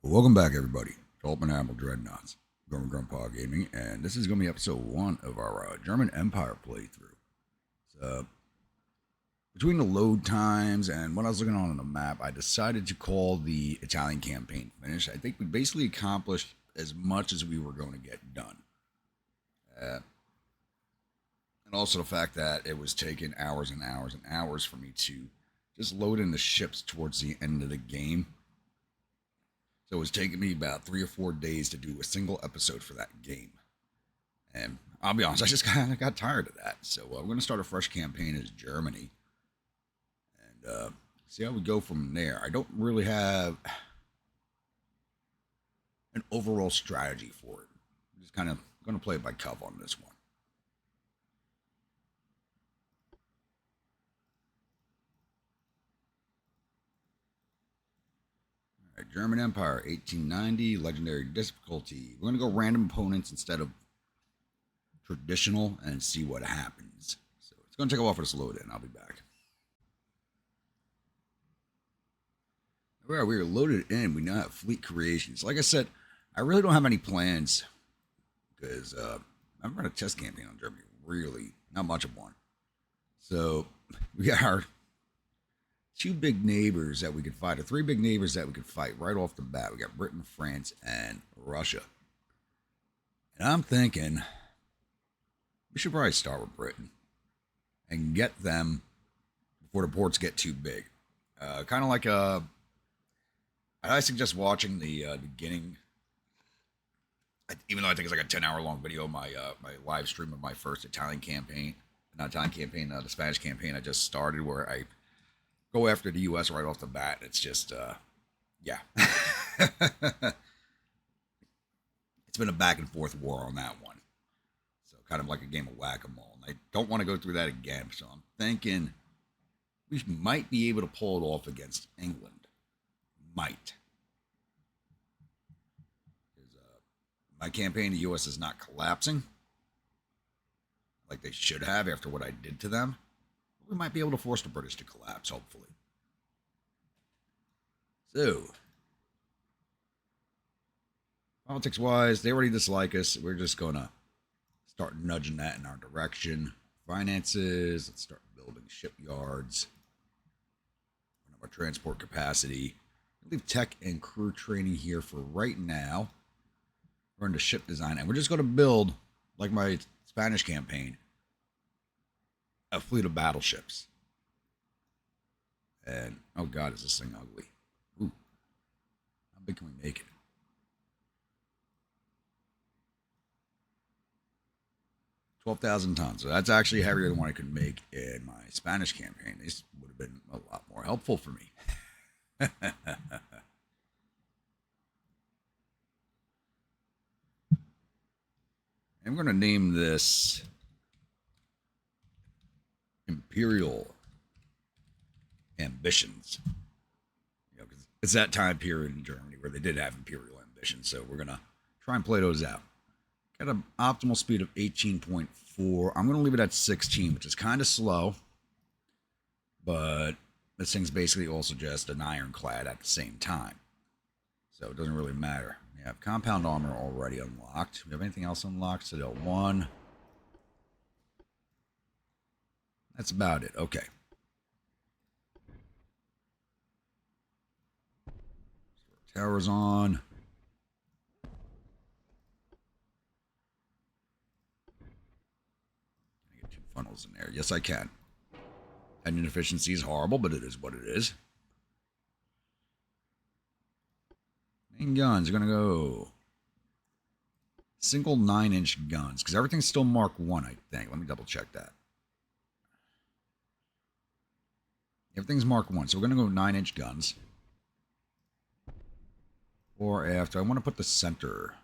Welcome back, everybody, to Admiral Dreadnaughts, Gorman Grandpa Gaming, and this is going to be episode 1 of our German Empire playthrough. So, between the load times and what I was looking on the map, I decided to call the Italian campaign finished. I think we basically accomplished as much as we were going to get done. And also the fact that it was taking hours and hours and hours for me to just load in the ships towards the end of the game. So it was taking me about 3 or 4 days to do a single episode for that game. And I'll be honest, I just kind of got tired of that. So we're going to start a fresh campaign as Germany. And see how we go from there. I don't really have an overall strategy for it. I'm just kind of going to play it by cuff on this one. All right, German Empire, 1890, legendary difficulty. We're going to go random opponents instead of traditional and see what happens. So it's going to take a while for this to load in. I'll be back. All right, we are loaded in. We now have fleet creations. Like I said, I really don't have any plans because I'm running a test campaign on Germany. Really, not much of one. So we got our two big neighbors that we could fight, or three big neighbors that we could fight right off the bat. We got Britain, France, and Russia. And I'm thinking we should probably start with Britain and get them before the ports get too big. Kind of like I suggest watching the beginning, even though I think it's like a 10-hour long video of my live stream of my first Italian campaign, not Italian campaign, the Spanish campaign I just started, where I go after the U.S. right off the bat. It's just, yeah. It's been a back and forth war on that one. So kind of like a game of whack-a-mole. And I don't want to go through that again. So I'm thinking we might be able to pull it off against England. Might. Because my campaign, the U.S. is not collapsing like they should have after what I did to them. We might be able to force the British to collapse, hopefully. So, politics-wise, they already dislike us. We're just going to start nudging that in our direction. Finances, let's start building shipyards. Our transport capacity. Leave tech and crew training here for right now. We're into ship design, and we're just going to build, like my Spanish campaign, a fleet of battleships. And, oh God, is this thing ugly? Ooh. How big can we make it? 12,000 tons. So that's actually heavier than what I could make in my Spanish campaign. This would have been a lot more helpful for me. I'm going to name this Imperial Ambitions. You know, 'cause it's that time period in Germany where they did have imperial ambitions. So we're going to try and play those out. Got an optimal speed of 18.4. I'm going to leave it at 16, which is kind of slow. But this thing's basically also just an ironclad at the same time. So it doesn't really matter. We have compound armor already unlocked. Do we have anything else unlocked? Citadel 1. That's about it. Okay. Towers on. I get 2 funnels in there. Yes, I can. Engine efficiency is horrible, but it is what it is. Main guns are going to go single 9-inch guns, because everything's still Mark 1, I think. Let me double check that. Everything's Mark 1, so we're going to go 9-inch guns. Or after, I want to put the center.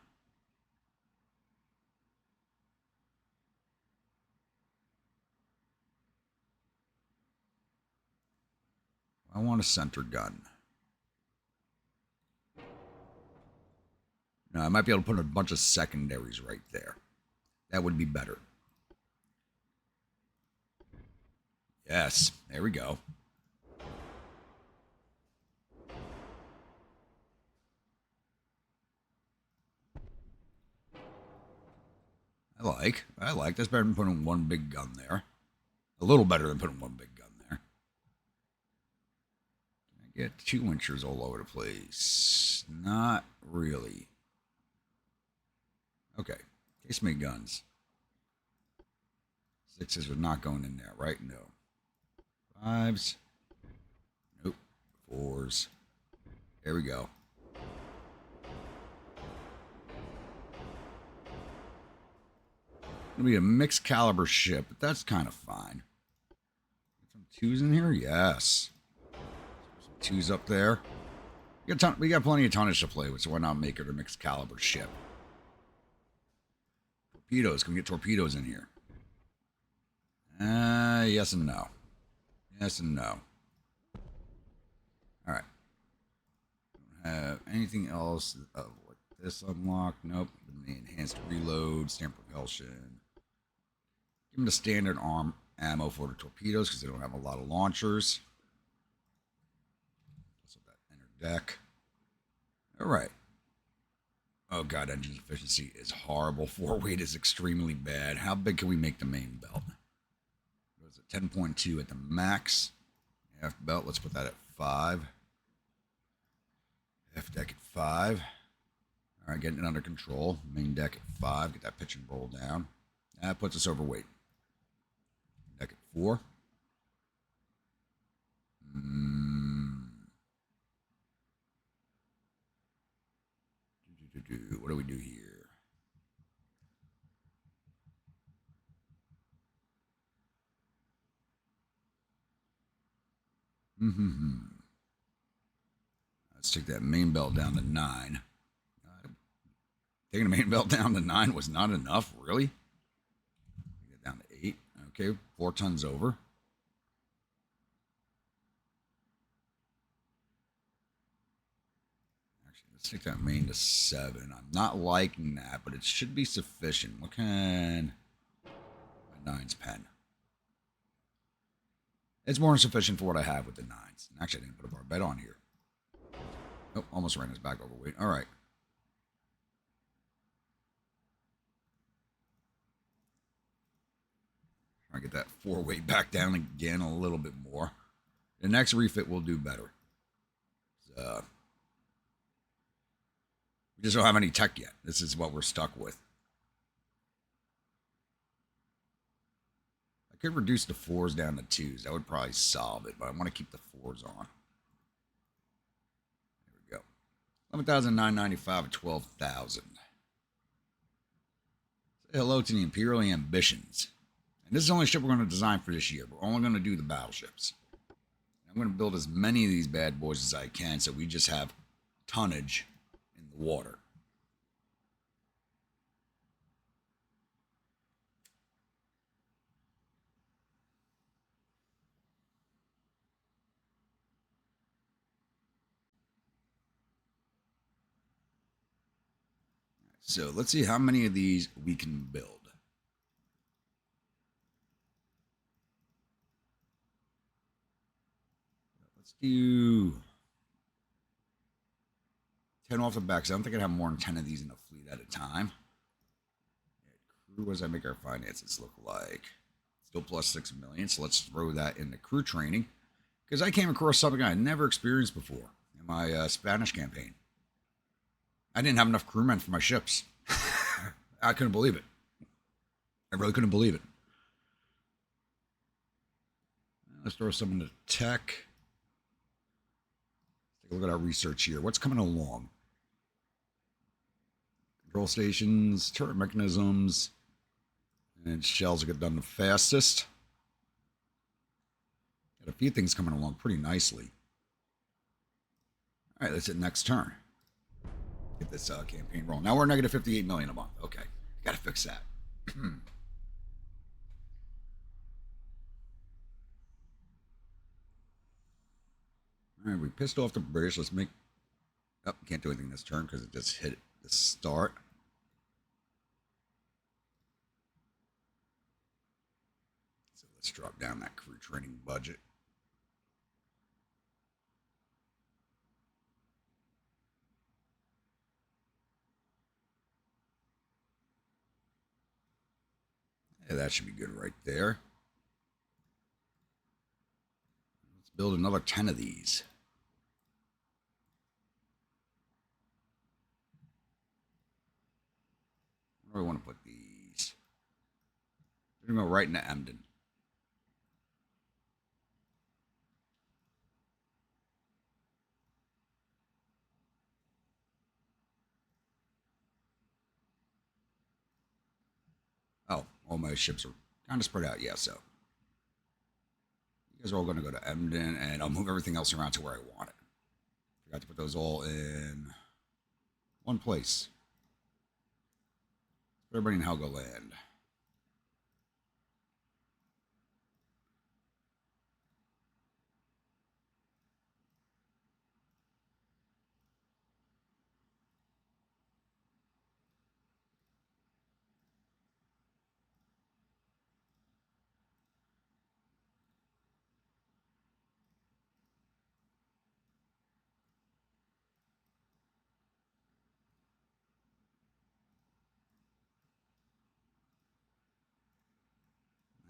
I want a center gun. Now, I might be able to put a bunch of secondaries right there. That would be better. Yes, there we go. like. That's better than putting one big gun there. A little better than putting one big gun there. I get 2 inchers all over the place. Not really. Okay. Casemate guns. 6s are not going in there, right? No. 5s. Nope. 4s. There we go. It'll be a mixed caliber ship, but that's kind of fine. Some 2s in here? Yes. Some 2s up there. We got plenty of tonnage to play with, so why not make it a mixed caliber ship? Torpedoes. Can we get torpedoes in here? Yes and no. Yes and no. Alright. Don't have anything else like this unlocked. Nope. The enhanced reload, standard propulsion. Give them the standard arm ammo for the torpedoes because they don't have a lot of launchers. So that inner deck. Alright. Oh god, engine efficiency is horrible. 4 weight is extremely bad. How big can we make the main belt? It was at 10.2 at the max. Half belt, let's put that at 5. Half deck at 5. Alright, getting it under control. Main deck at 5. Get that pitch and roll down. That puts us overweight. Deck at 4. What do we do here? Let's take that main belt down to 9. Taking the main belt down to 9 was not enough, really? Get down to 8. Okay, 4 tons over. Actually, let's take that main to 7. I'm not liking that, but it should be sufficient. What can my 9's pen? It's more than sufficient for what I have with the 9s. Actually, I didn't put a barbette on here. Oh, almost ran us back overweight. All right. Try to get that 4 weight back down again a little bit more. The next refit will do better. We just don't have any tech yet. This is what we're stuck with. I could reduce the 4s down to 2s. That would probably solve it, but I want to keep the 4s on. There we go. 11,995 at 12,000. Say hello to the Imperial ambitions. And this is the only ship we're going to design for this year. We're only going to do the battleships. I'm going to build as many of these bad boys as I can so we just have tonnage in the water. So let's see how many of these we can build. Let's do 10 off the back. So I don't think I'd have more than 10 of these in the fleet at a time. Crew, what does that make our finances look like? Still plus 6 million. So let's throw that into crew training. Because I came across something I had never experienced before in my Spanish campaign. I didn't have enough crewmen for my ships. I couldn't believe it. I really couldn't believe it. Let's throw some into tech. Take a look at our research here. What's coming along? Control stations, turret mechanisms, and shells get done the fastest. Got a few things coming along pretty nicely. All right, let's hit next turn. Get this campaign rolling. Now we're negative 58 million a month. Okay, got to fix that. All right, we pissed off the British. Let's make... Oh, can't do anything this turn because it just hit the start. So let's drop down that crew training budget. Yeah, that should be good right there. Let's build another 10 of these. Where do I want to put these? We're going to go right into Emden. Oh, all my ships are kind of spread out. Yeah, so you guys are all going to go to Emden, and I'll move everything else around to where I want it. Forgot to put those all in one place. Put everybody in Helgoland.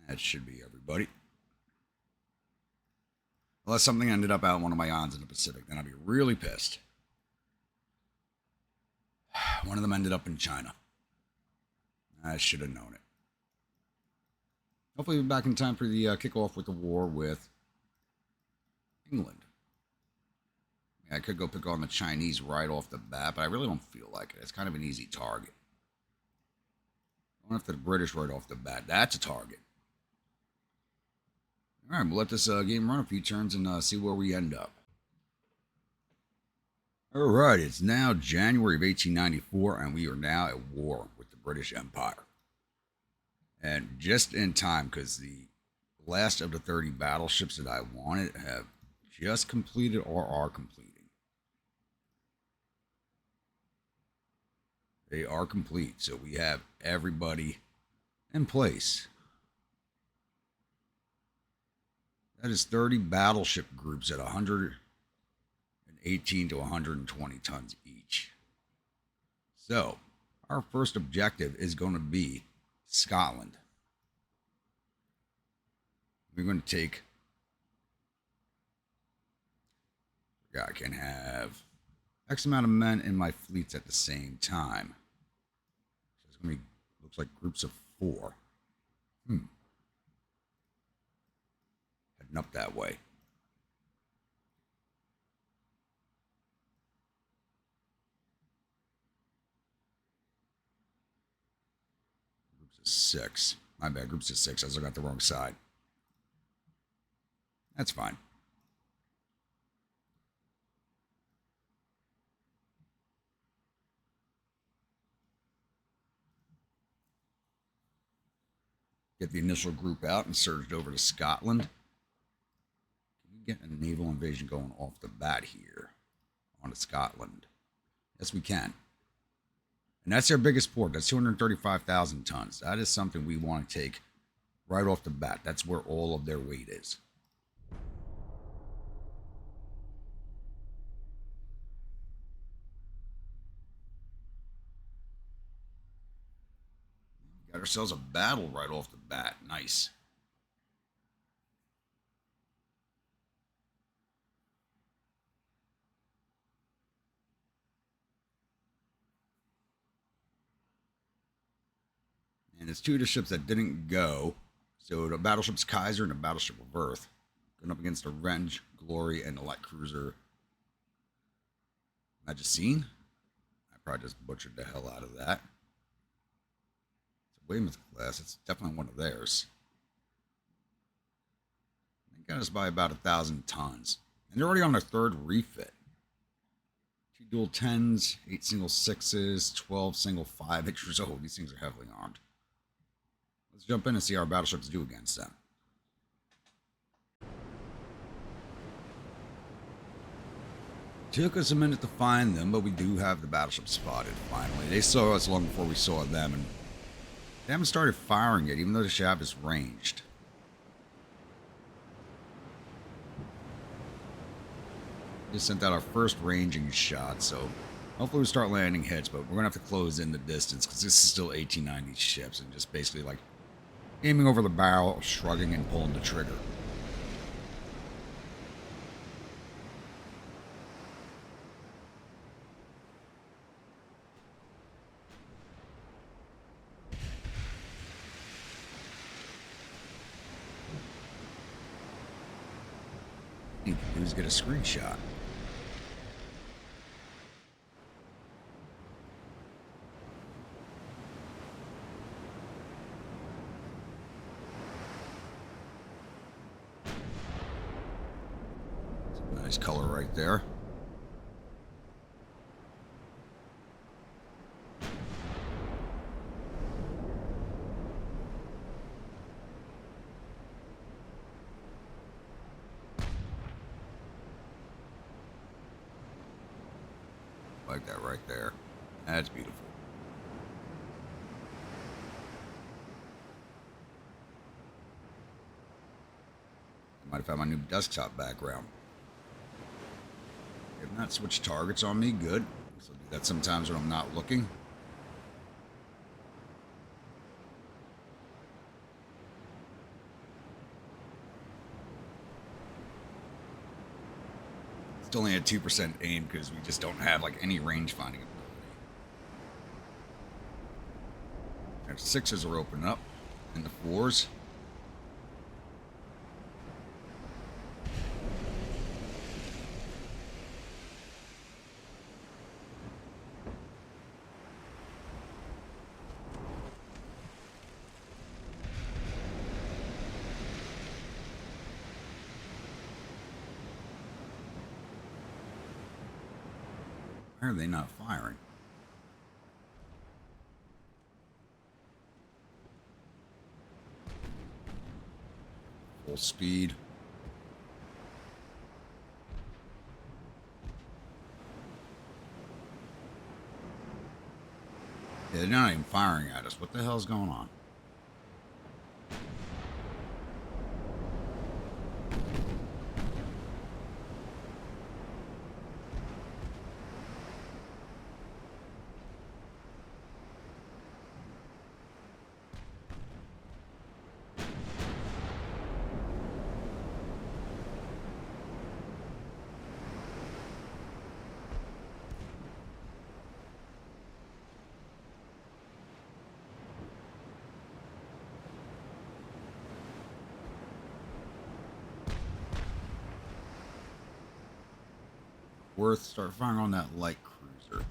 That should be everybody. Unless something ended up out in one of my islands in the Pacific, then I'd be really pissed. One of them ended up in China. I should have known it. Hopefully, we'll be back in time for the kickoff with the war with England. Yeah, I could go pick on the Chinese right off the bat, but I really don't feel like it. It's kind of an easy target. Going after the British right off the bat. That's a target. All right, we'll let this game run a few turns and see where we end up. All right, it's now January of 1894, and we are now at war with the British Empire. And just in time, because the last of the 30 battleships that I wanted have just completed or are completing. They are complete, so we have everybody in place. That is 30 battleship groups at 118 to 120 tons each. So, our first objective is going to be Scotland. We're going to take... I can have X amount of men in my fleets at the same time. So it's going to be, looks like groups of 4. Heading up that way. Groups of 6. My bad, groups of 6. I still got the wrong side. That's fine. Get the initial group out and surged over to Scotland. Can we get a naval invasion going off the bat here onto Scotland? Yes, we can. And that's their biggest port. That's 235,000 tons. That is something we want to take right off the bat. That's where all of their weight is. Got ourselves a battle right off the bat. Nice. And it's 2 of the ships that didn't go. So the battleships Kaiser and the battleship of Earth. Going up against the Revenge, Glory, and the light cruiser Magicine. I probably just butchered the hell out of that. It's a Weymouth class. It's definitely one of theirs. They got us by about 1,000 tons. And they're already on their 3rd refit. 2 dual 10s, 8 single 6s, 12 single 5-inchers. Oh, these things are heavily armed. Let's jump in and see how our battleships do against them. Took us a minute to find them, but we do have the battleship spotted finally. They saw us long before we saw them, and they haven't started firing yet, even though the shaft is ranged. Just sent out our first ranging shot, so hopefully we start landing hits, but we're going to have to close in the distance because this is still 1890 ships and just basically like Aiming over the barrel, shrugging and pulling the trigger. You can do is get a screenshot. Nice color right there. Like that right there. That's beautiful. I might have found my new desktop background. If not switch targets on me, good. So do that sometimes when I'm not looking. It's only at 2% aim because we just don't have like any range finding ability. Our sixes are open up, and the fours. Why are they not firing? Full speed. Yeah, they're not even firing at us. What the hell's going on? Worth start firing on that light cruiser.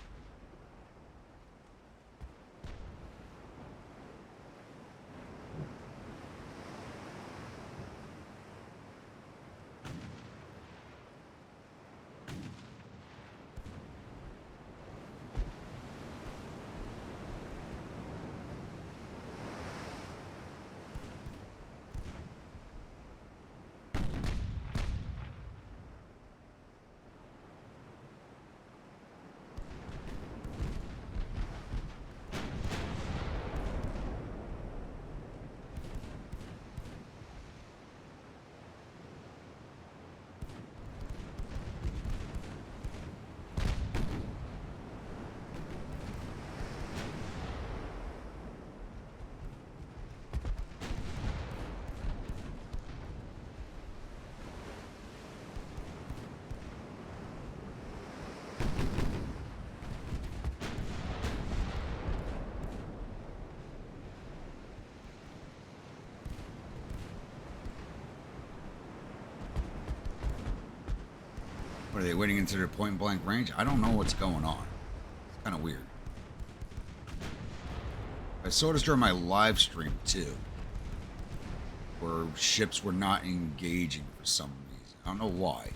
What are they waiting into their point blank range? I don't know what's going on. It's kind of weird. I saw this during my live stream too, where ships were not engaging for some reason. I don't know why.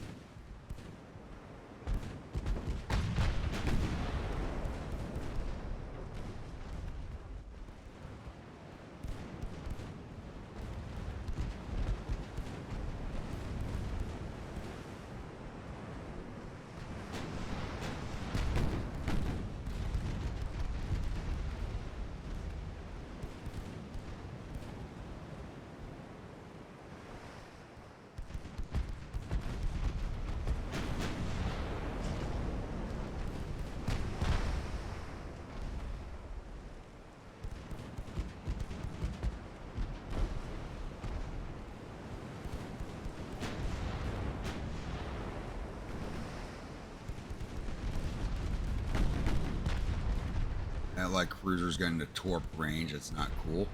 That light cruiser's getting to torp range. It's not cool.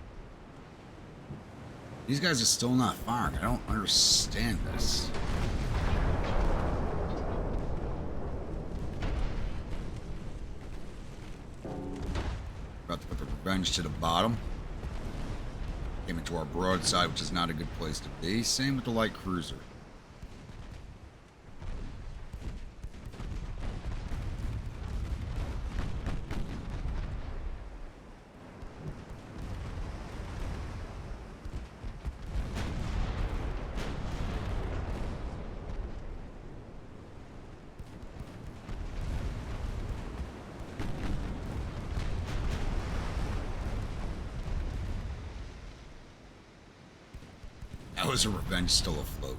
These guys are still not firing. I don't understand this. About to put the Revenge to the bottom. Came into our broadside, which is not a good place to be. Same with the light cruiser. How is a Revenge still afloat?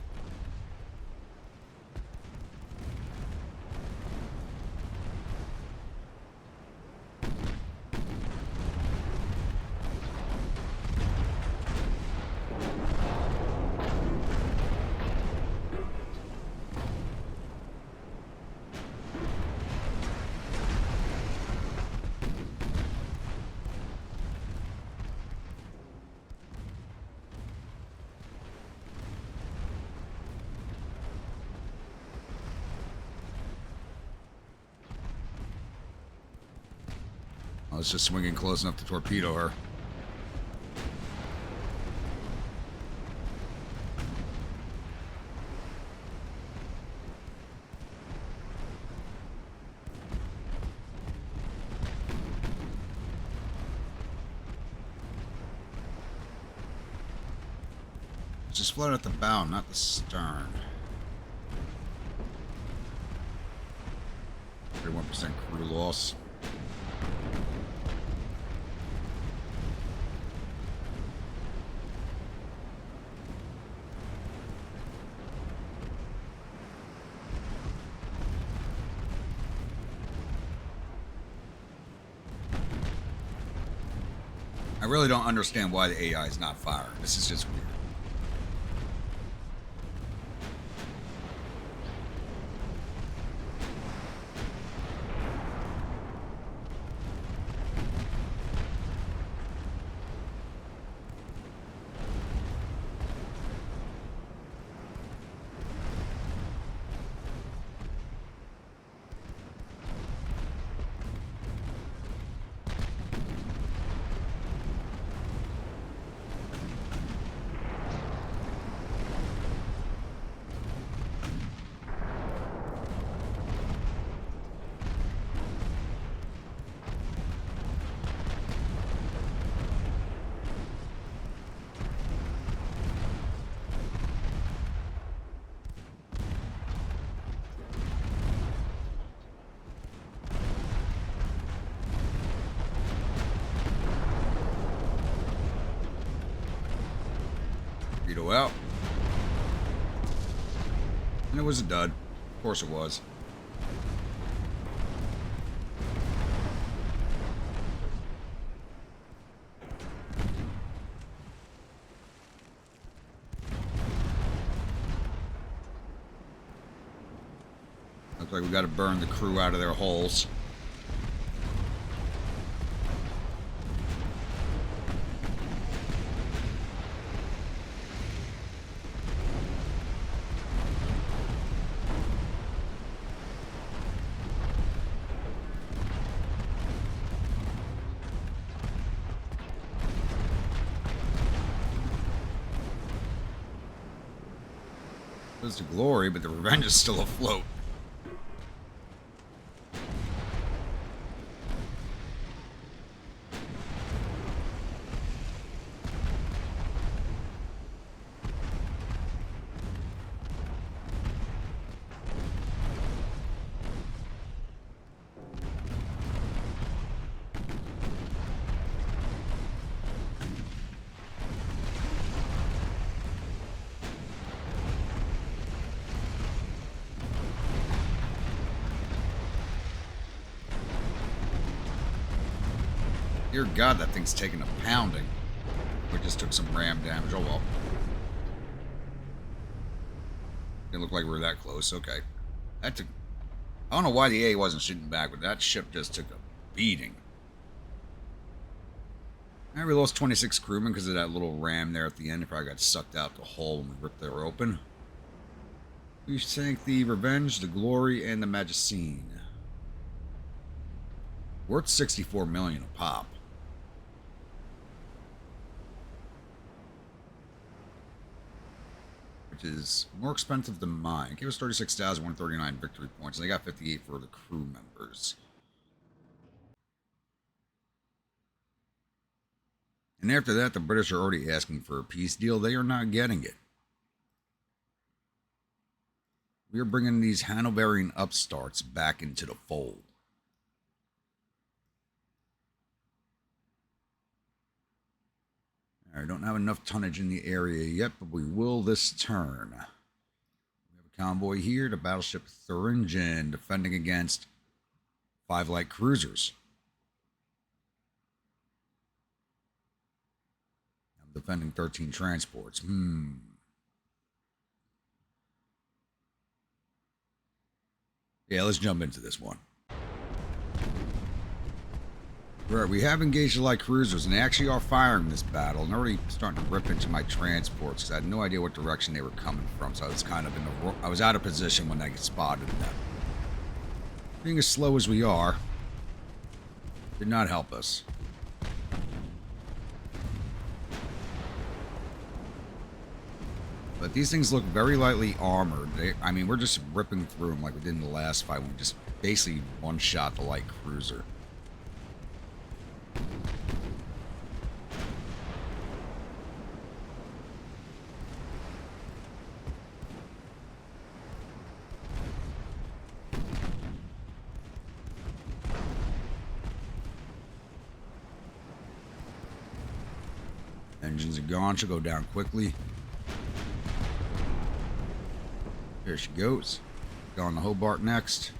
I was just swinging close enough to torpedo her. Just float at the bow, not the stern. 31% crew loss. I really don't understand why the AI is not firing. This is just weird. Torpedo out. And it was a dud. Of course it was. Looks like we got to burn the crew out of their holes. Goes to glory, but the Revenge is still afloat. Dear God, that thing's taking a pounding. We just took some ram damage. Oh well. Didn't look like we were that close. Okay. That took... I don't know why the A wasn't shooting back, but that ship just took a beating. Now we lost 26 crewmen because of that little ram there at the end. It probably got sucked out the hull when we ripped her open. We sank the Revenge, the Glory, and the Magazine. Worth 64 million a pop. Which is more expensive than mine. It gave us 36,139 victory points, and they got 58 for the crew members. And after that, the British are already asking for a peace deal. They are not getting it. We are bringing these Hanoverian upstarts back into the fold. I don't have enough tonnage in the area yet, but we will this turn. We have a convoy here, the battleship Thuringen, defending against 5 light cruisers. I'm defending 13 transports. Yeah, let's jump into this one. Right, we have engaged the light cruisers, and they actually are firing this battle, and they're already starting to rip into my transports, because I had no idea what direction they were coming from, so I was kind of I was out of position when I spotted them. Being as slow as we are did not help us. But these things look very lightly armored. I mean, we're just ripping through them like we did in the last fight. We just basically one-shot the light cruiser. Engines are gone. She'll go down quickly. There she goes. Go on the Hobart next.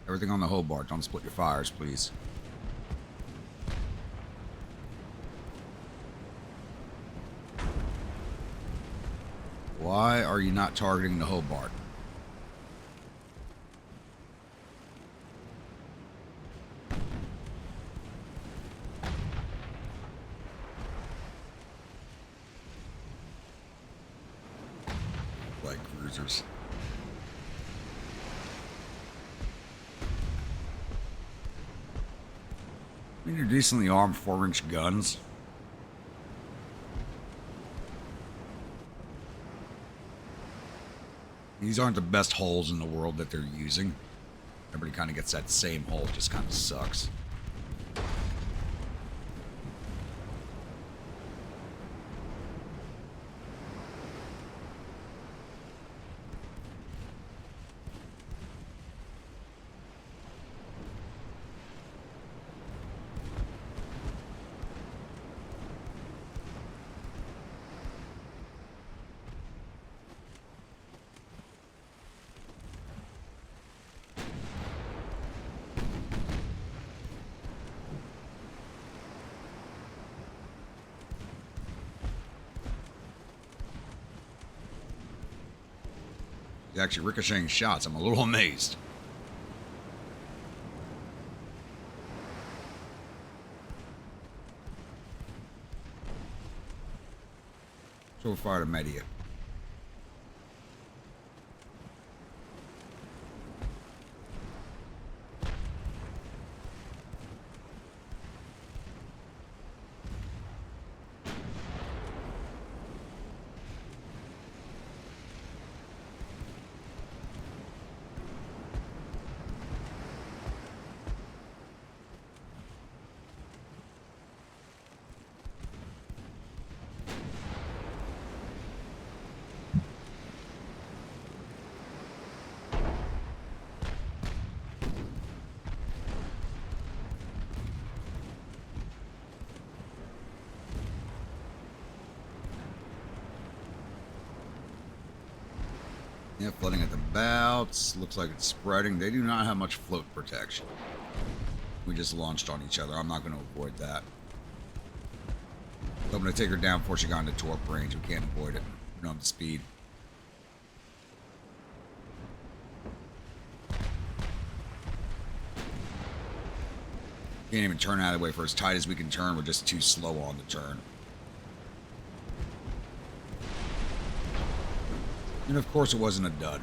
Everything on the Hobart. Don't split your fires, please. Why are you not targeting the Hobart? Light cruisers. I mean, they're decently armed 4-inch guns. These aren't the best hulls in the world that they're using. Everybody kind of gets that same hull, just kind of sucks. He's actually ricocheting shots. I'm a little amazed. So far to Media. Yeah, flooding at the bouts. Looks like it's spreading. They do not have much float protection. We just launched on each other. I'm not going to avoid that. So I'm going to take her down before she got into torp range. We can't avoid it. We don't have the speed. Can't even turn out of the way for as tight as we can turn. We're just too slow on the turn. And of course it wasn't a dud.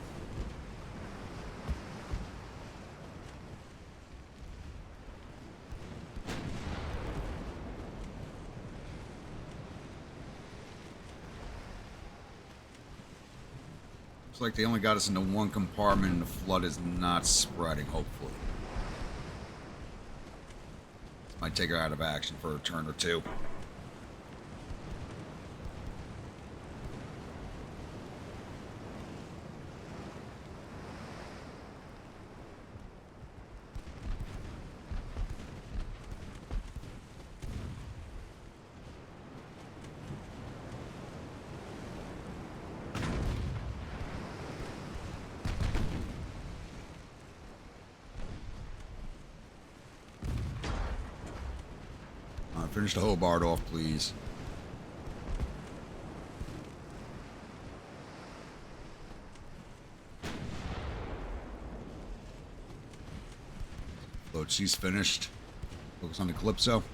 Looks like they only got us into one compartment and the flood is not spreading, hopefully. This might take her out of action for a turn or two. Finish the Hobart off, please. Load, she's finished. Focus on the Calypso.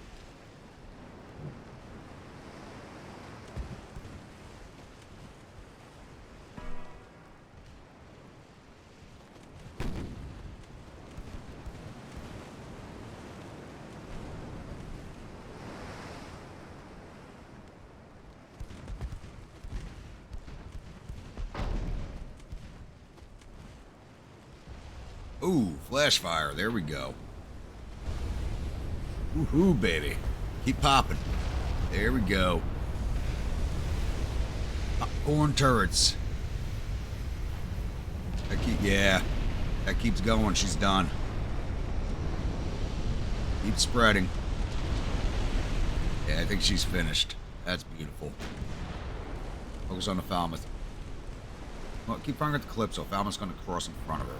Ooh, flash fire. There we go. Woohoo, baby. Keep popping. There we go. Popcorn turrets. Yeah. That keeps going. She's done. Keep spreading. Yeah, I think she's finished. That's beautiful. Focus on the Falmouth. Well, keep firing at the Calypso. Falmouth's going to cross in front of her.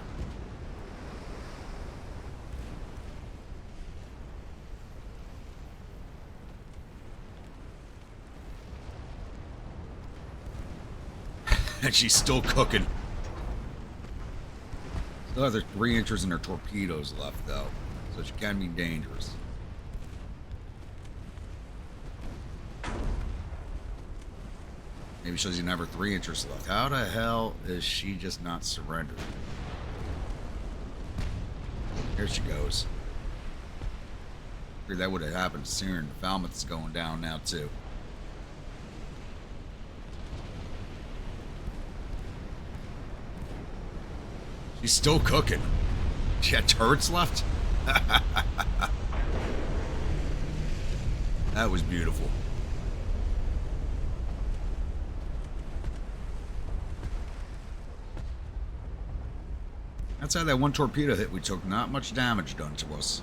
And she's still cooking. Still has her 3 inches in her torpedoes left, though. So she can be dangerous. Maybe she doesn't have her 3 inches left. How the hell is she just not surrendered? Here she goes. Figured that would have happened sooner. The Falmouth is going down now, too. She's still cooking. She had turrets left? That was beautiful. Outside that one torpedo hit we took, not much damage done to us.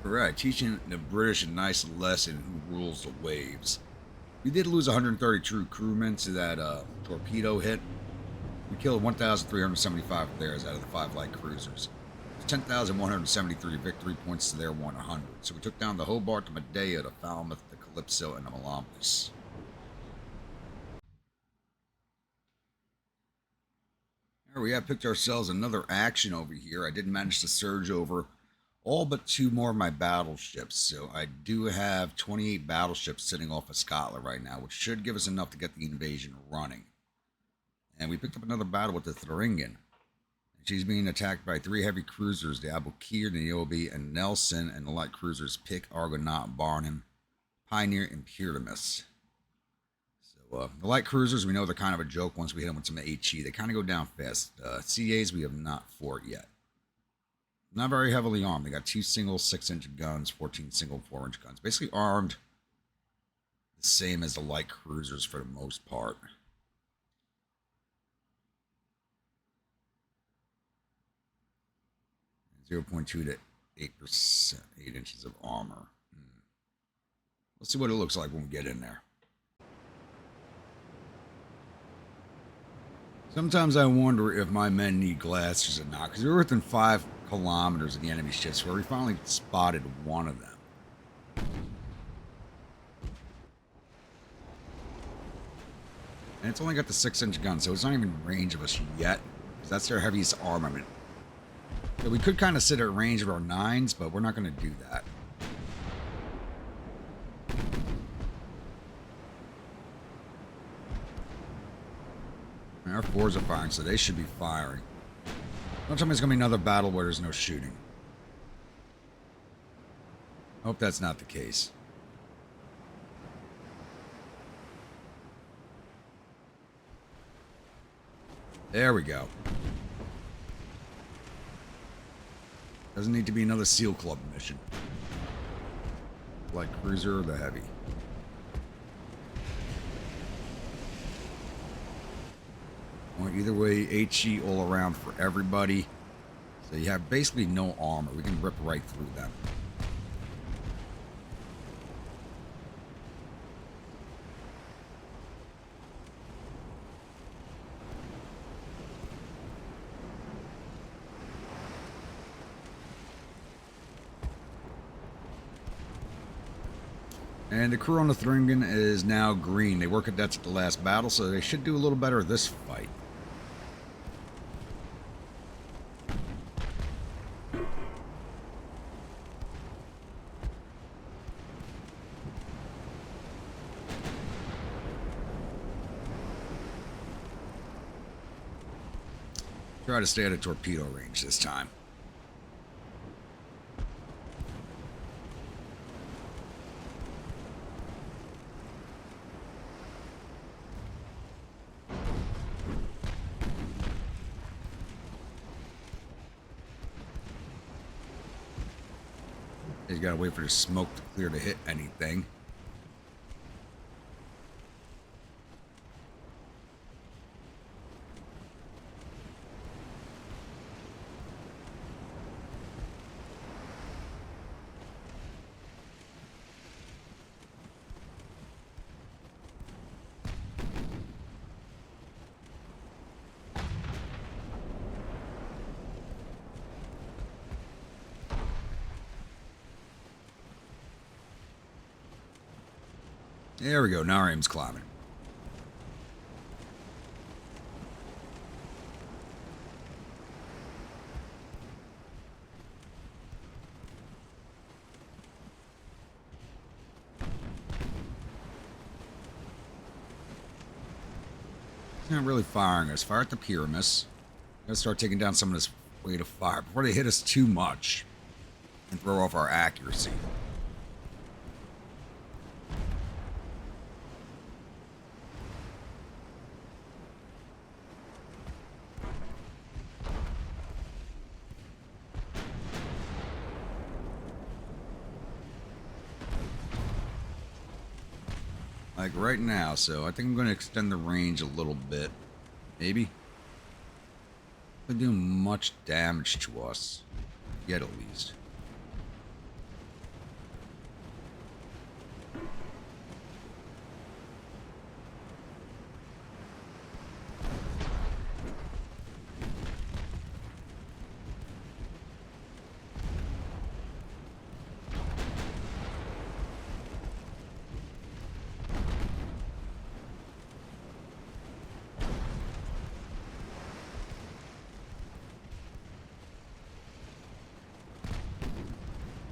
Right, teaching the British a nice lesson who rules the waves. We did lose 130 true crewmen to that torpedo hit. We killed 1,375 of theirs out of the 5 light cruisers. 10,173 victory points to their 100. So we took down the Hobart, the Medea, the Falmouth, the Calypso, and the Melampus. There we have picked ourselves another action over here. I did manage to surge over all but 2 more of my battleships. So I do have 28 battleships sitting off of Scotland right now, which should give us enough to get the invasion running. And we picked up another battle with the Thuringen. She's being attacked by 3 heavy cruisers, the Aboukir, Niobe, and Nelson, and the light cruisers Pick, Argonaut, Barnum, Pioneer, and Imperial. So the light cruisers, we know they're kind of a joke once we hit them with some HE. They kind of go down fast. CAs we have not fought yet. Not very heavily armed. They got 2 single 6-inch guns, 14 single 4-inch guns. Basically armed the same as the light cruisers for the most part. 0.2 to 8%, 8 inches of armor. Let's see what it looks like when we get in there. Sometimes I wonder if my men need glasses or not, because we were within 5 kilometers of the enemy ships where we finally spotted one of them. And it's only got the 6-inch gun, so it's not even in range of us yet. Because that's their heaviest armament. So we could kind of sit at range of our 9s, but we're not going to do that. And our 4s are firing, so they should be firing. Don't tell me it's going to be another battle where there's no shooting. I hope that's not the case. There we go. Doesn't need to be another SEAL Club mission. Like cruiser or the heavy. Well, either way, HE all around for everybody. So you have basically no armor. We can rip right through them. And the crew on the Thringen is now green. They were cadets at the last battle, so they should do a little better this fight. Try to stay out of torpedo range this time. You gotta wait for the smoke to clear to hit anything. There we go. Now our aim's climbing. It's not really firing us. Fire at the Pyramus. Gotta start taking down some of this rate of fire before they hit us too much and throw off our accuracy. Like right now, so I think I'm going to extend the range a little bit. Maybe. Not doing much damage to us. Yet, at least.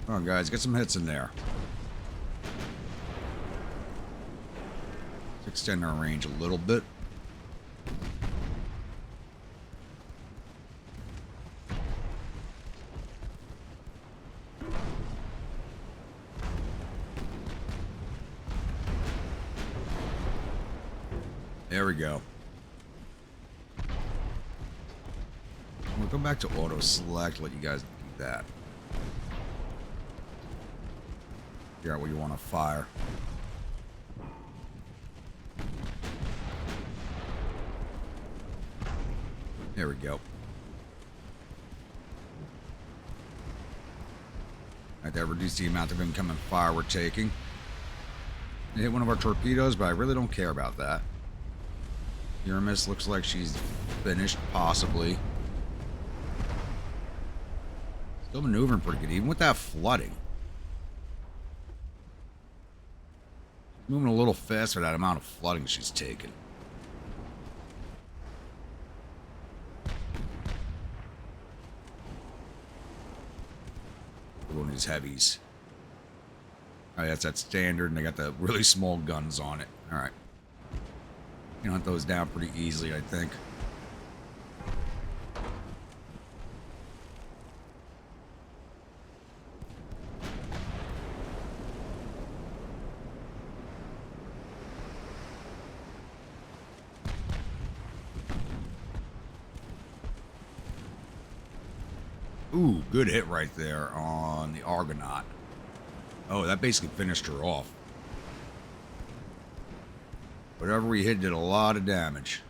Come on, guys, get some hits in there. Let's extend our range a little bit. There we go. We'll go back to auto select, let you guys do that. Figure out what you want to fire. There we go. Right there, reduce the amount of incoming fire we're taking. It hit one of our torpedoes, but I really don't care about that. Pyramus looks like she's finished, possibly. Still maneuvering pretty good, even with that flooding. Moving a little faster, that amount of flooding she's taken. on these heavies. Oh, that's that standard, and they got the really small guns on it. All right. You can hunt those down pretty easily, I think. Ooh, good hit right there on the Argonaut. Oh, that basically finished her off. Whatever we hit did a lot of damage.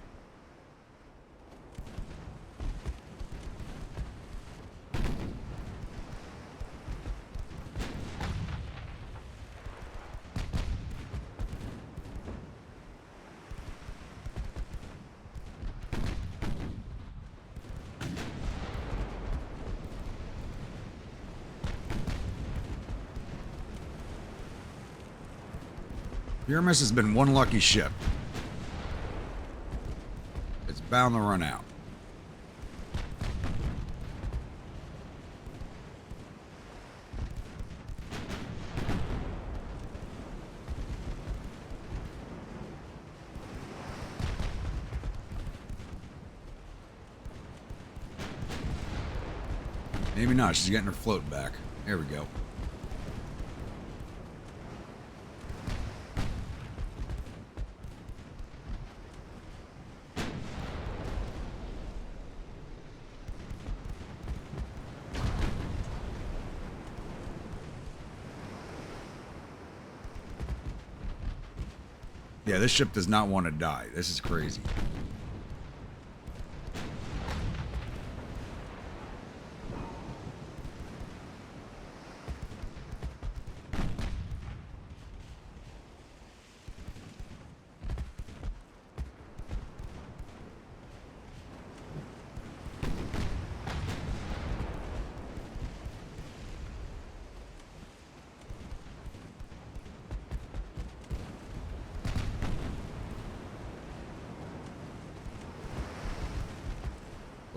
Pyramus has been one lucky ship. It's bound to run out. Maybe not. She's getting her float back. There we go. Yeah, this ship does not want to die. This is crazy.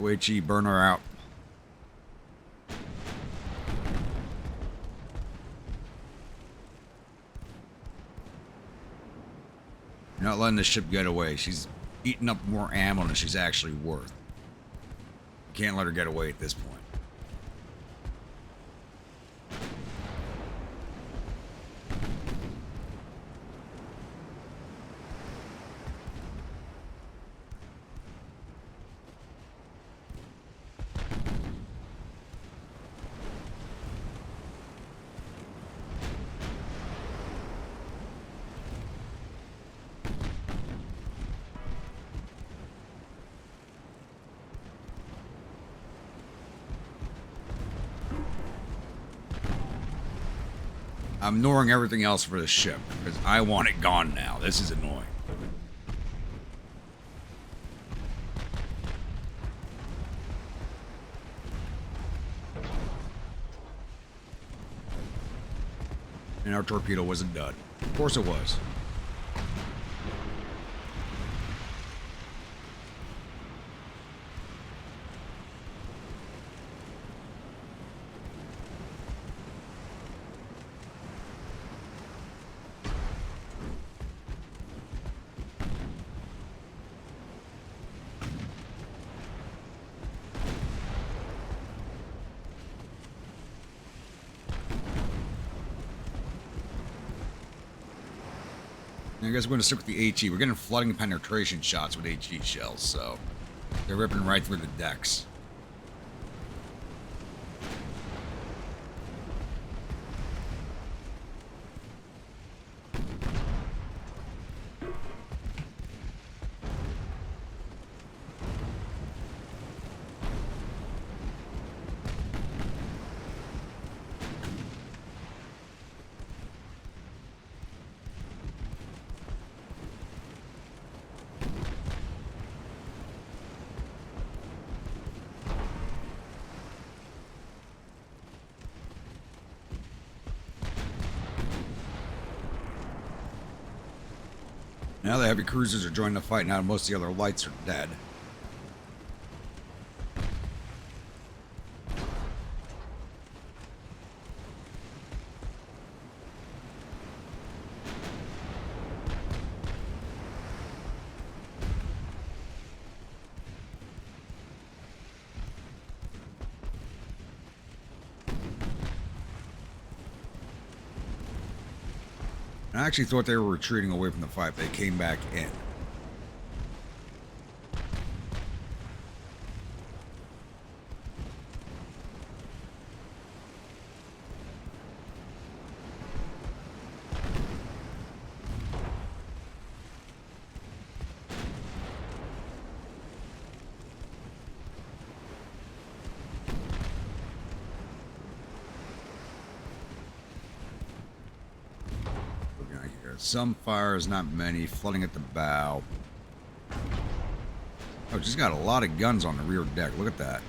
OHE, burn her out. You're not letting the ship get away. She's eating up more ammo than she's actually worth. You can't let her get away at this point. I'm ignoring everything else for this ship because I want it gone now. This is annoying. And our torpedo was a dud. Of course it was. I guess we're going to stick with the HE. We're getting flooding penetration shots with HE shells, so they're ripping right through the decks. Now the heavy cruisers are joining the fight. Now most of the other lights are dead. I actually thought they were retreating away from the fight. They came back in. Some fires, not many. Flooding at the bow. Oh, she's got a lot of guns on the rear deck. Look at that.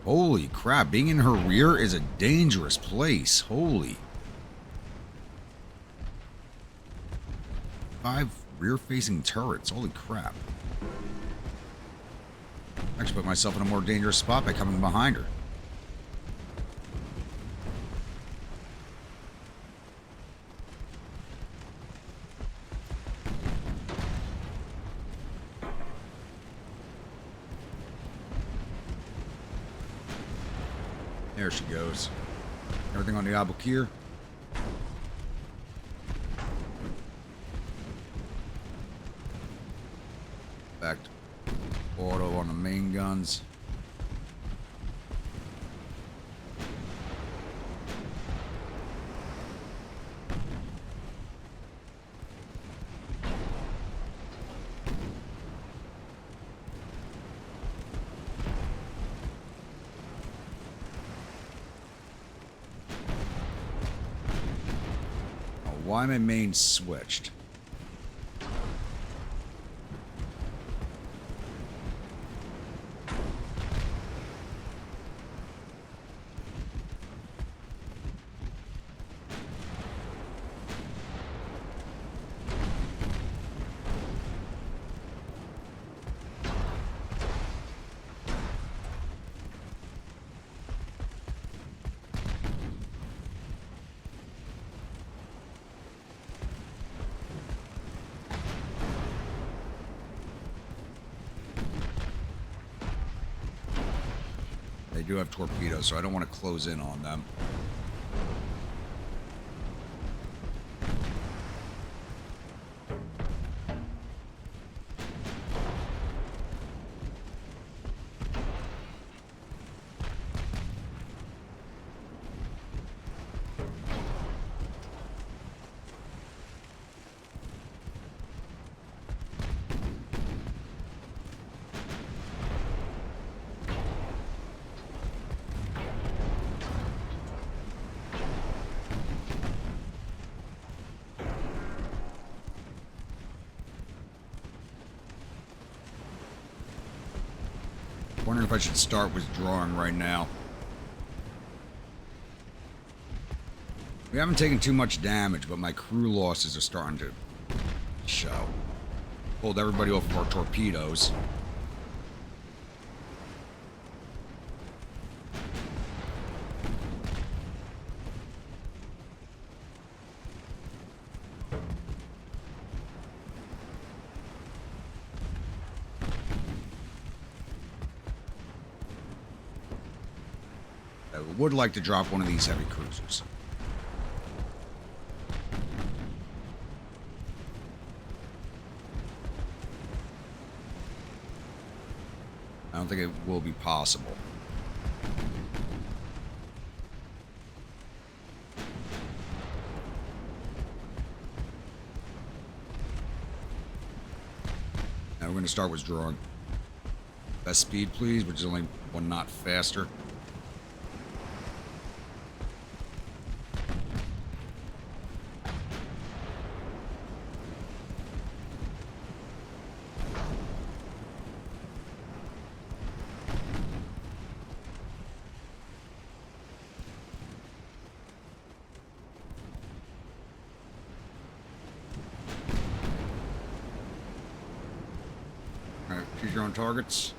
Holy crap. Being in her rear is a dangerous place. Holy. 5 rear-facing turrets. Holy crap. I actually put myself in a more dangerous spot by coming behind her. There she goes. Everything on the Abukir. Back to auto on the main guns. Why my main switched? They do have torpedoes, so I don't want to close in on them. Wondering if I should start withdrawing right now. We haven't taken too much damage, but my crew losses are starting to show. Pulled everybody off of our torpedoes. I would like to drop one of these heavy cruisers. I don't think it will be possible. Now we're going to start withdrawing. Best speed, please, which is only 1 knot faster. Alright, choose your own targets.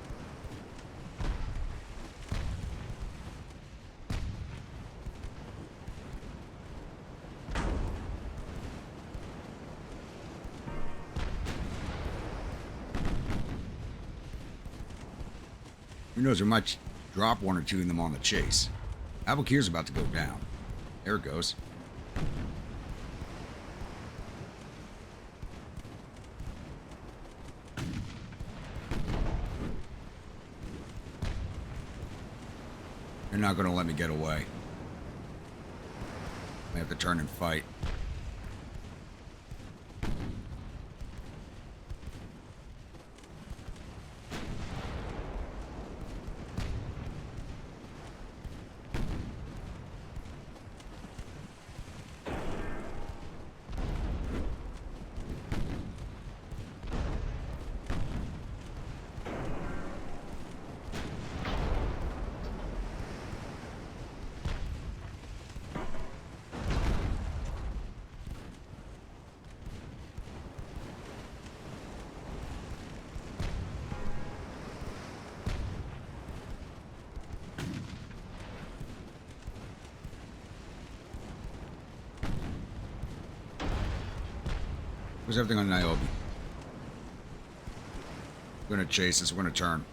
Who knows, we might drop 1 or 2 of them on the chase. Abukir's about to go down. There it goes. You're not going to let me get away. I have to turn and fight. Where's everything on Niobe? We're gonna chase this. We're gonna turn.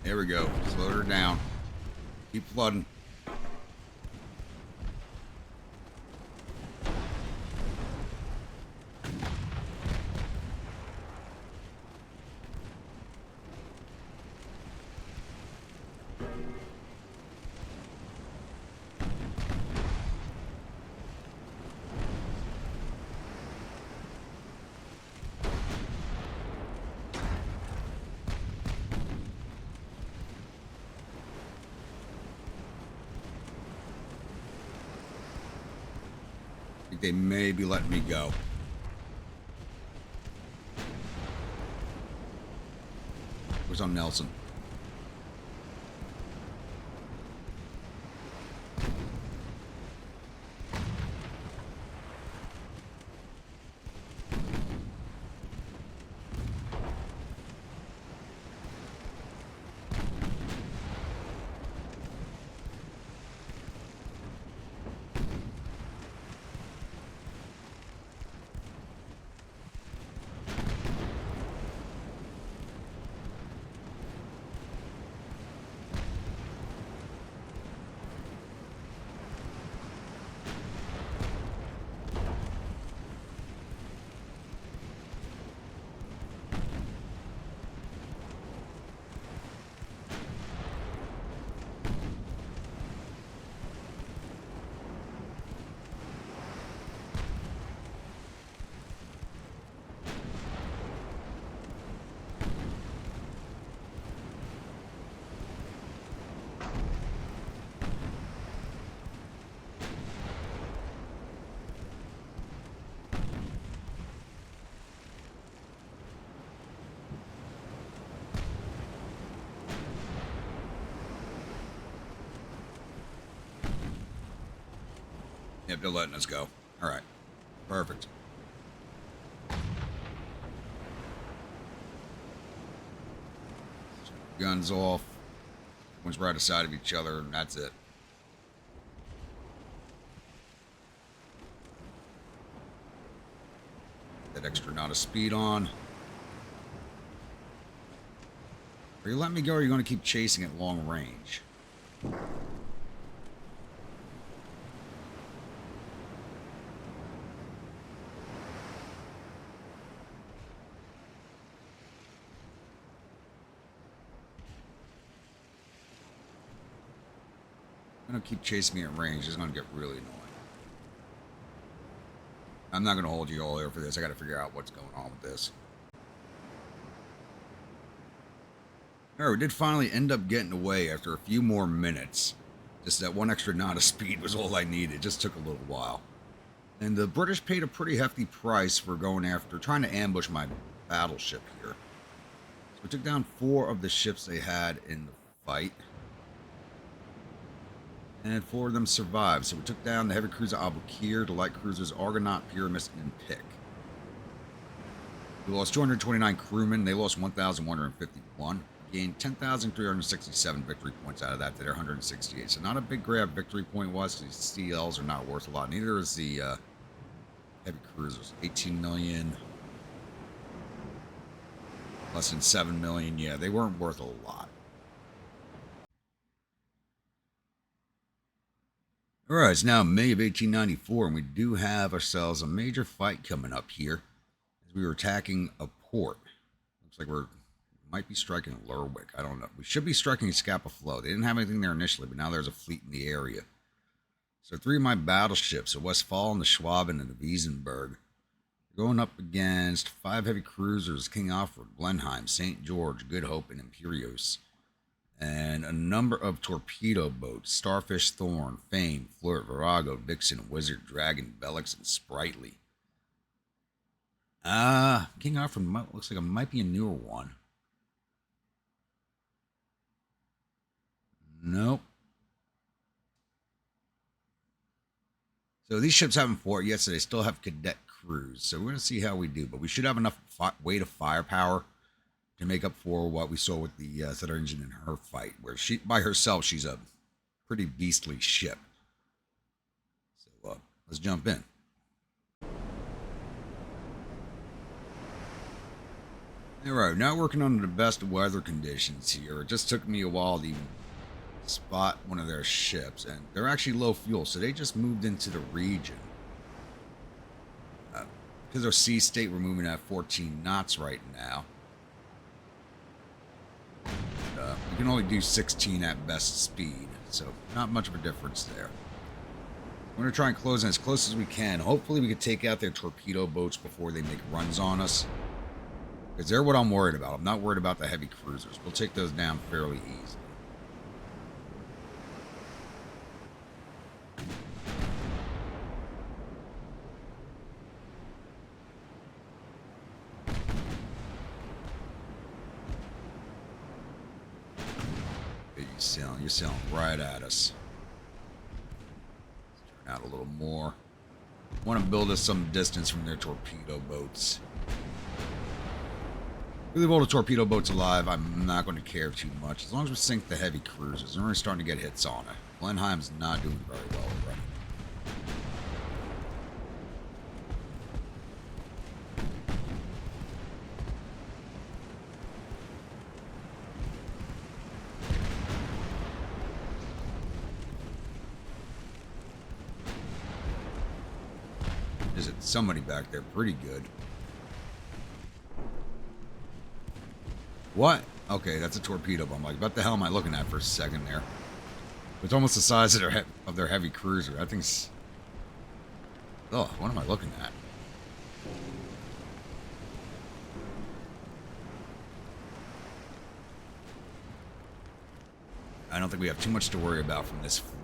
There we go. Slow her down. Keep flooding. They may be letting me go. Where's on Nelson? Yep, they're letting us go. All right. Perfect. Guns off. One's right aside of each other, and that's it. That extra knot of speed on. Are you letting me go, or are you going to keep chasing at long range? I'm going to keep chasing me at range. It's going to get really annoying. I'm not going to hold you all here for this. I got to figure out what's going on with this. All right, we did finally end up getting away after a few more minutes. Just that one extra knot of speed was all I needed. It just took a little while. And the British paid a pretty hefty price for going after, trying to ambush my battleship here. So we took down 4 of the ships they had in the fight. And 4 of them survived. So we took down the heavy cruiser Abukir, the light cruisers Argonaut, Pyramus, and Pick. We lost 229 crewmen. They lost 1,151. Gained 10,367 victory points out of that to their 168. So not a big grab victory point wise. These CLs are not worth a lot. Neither is the heavy cruisers. 18 million. Less than 7 million. Yeah, they weren't worth a lot. Alright, it's now May of 1894, and we do have ourselves a major fight coming up here as we were attacking a port. Looks like we might be striking Lerwick. I don't know. We should be striking Scapa Flow. They didn't have anything there initially, but now there's a fleet in the area. So 3 of my battleships, the Westfalen, the Schwaben, and the Wiesenberg, going up against 5 heavy cruisers, King Alfred, Blenheim, St. George, Good Hope, and Imperieuse. And a number of torpedo boats, Starfish, Thorn, Fame, Flirt, Virago, Vixen, Wizard, Dragon, Bellix, and Sprightly. King Alfred looks like it might be a newer one. Nope. So these ships haven't fought yet, so they still have cadet crews. So we're going to see how we do, but we should have enough weight of firepower to make up for what we saw with the Southern Engine in her fight, where she, by herself, she's a pretty beastly ship. So let's jump in. All right, now working under the best weather conditions here. It just took me a while to even spot one of their ships, and they're actually low fuel, so they just moved into the region. Because our sea state, we're moving at 14 knots right now. We can only do 16 at best speed, so not much of a difference there. We're going to try and close in as close as we can. Hopefully we can take out their torpedo boats before they make runs on us. Because they're what I'm worried about. I'm not worried about the heavy cruisers. We'll take those down fairly easy. You're sailing right at us. Let's turn out a little more. Want to build us some distance from their torpedo boats. If we leave all the torpedo boats alive, I'm not going to care too much. As long as we sink the heavy cruisers. We're already starting to get hits on it. Blenheim's not doing very well already. There's somebody back there pretty good. What? Okay, that's a torpedo bomb. Like, what the hell am I looking at for a second there? It's almost the size of their heavy cruiser. I think it's... Oh, what am I looking at? I don't think we have too much to worry about from this fleet.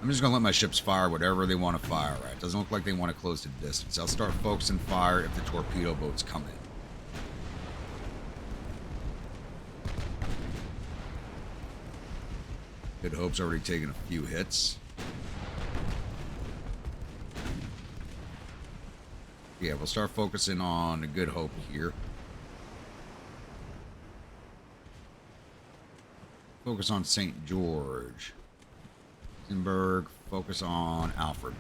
I'm just going to let my ships fire whatever they want to fire at. It doesn't look like they want to close the distance. I'll start focusing fire if the torpedo boats come in. Good Hope's already taken a few hits. Yeah, we'll start focusing on the Good Hope here. Focus on St. George. Luxembourg, focus on Alfred.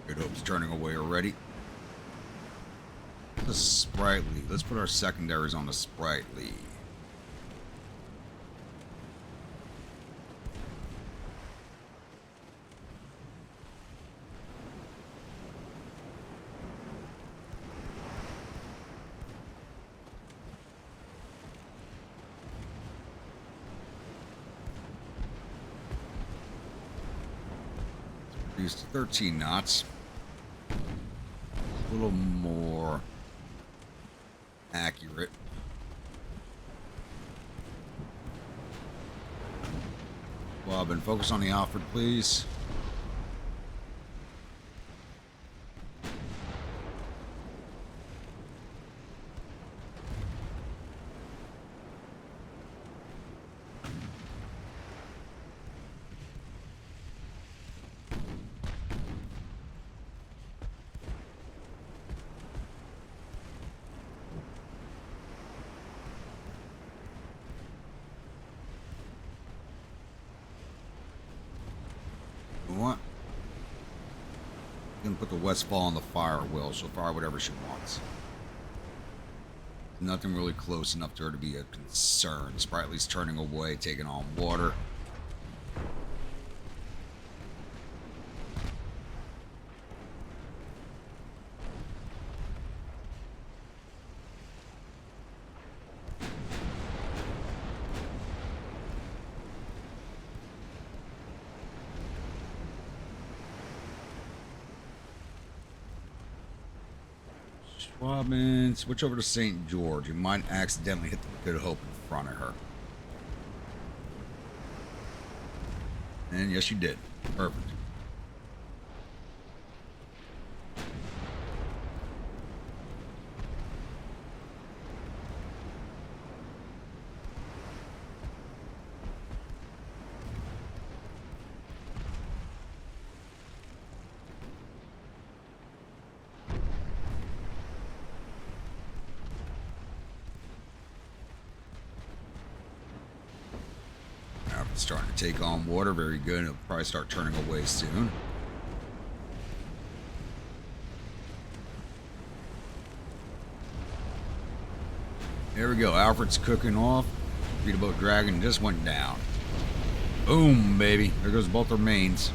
Good Hope's turning away already. The Sprightly. Let's put our secondaries on the Sprightly. Reduced to 13 knots. A little more accurate. Bob, and focus on the Alfred, please. What? Gonna put the Westfall on the fire wheel. She'll fire whatever she wants. Nothing really close enough to her to be a concern. Sprightly's turning away, taking on water. Schwabman, switch over to St. George. You might accidentally hit the Good Hope in front of her. And yes, you did. Perfect. Starting to take on water. Very good. It'll probably start turning away soon. There we go. Alfred's cooking off. Speedboat Dragon just went down. Boom, baby. There goes both her mains.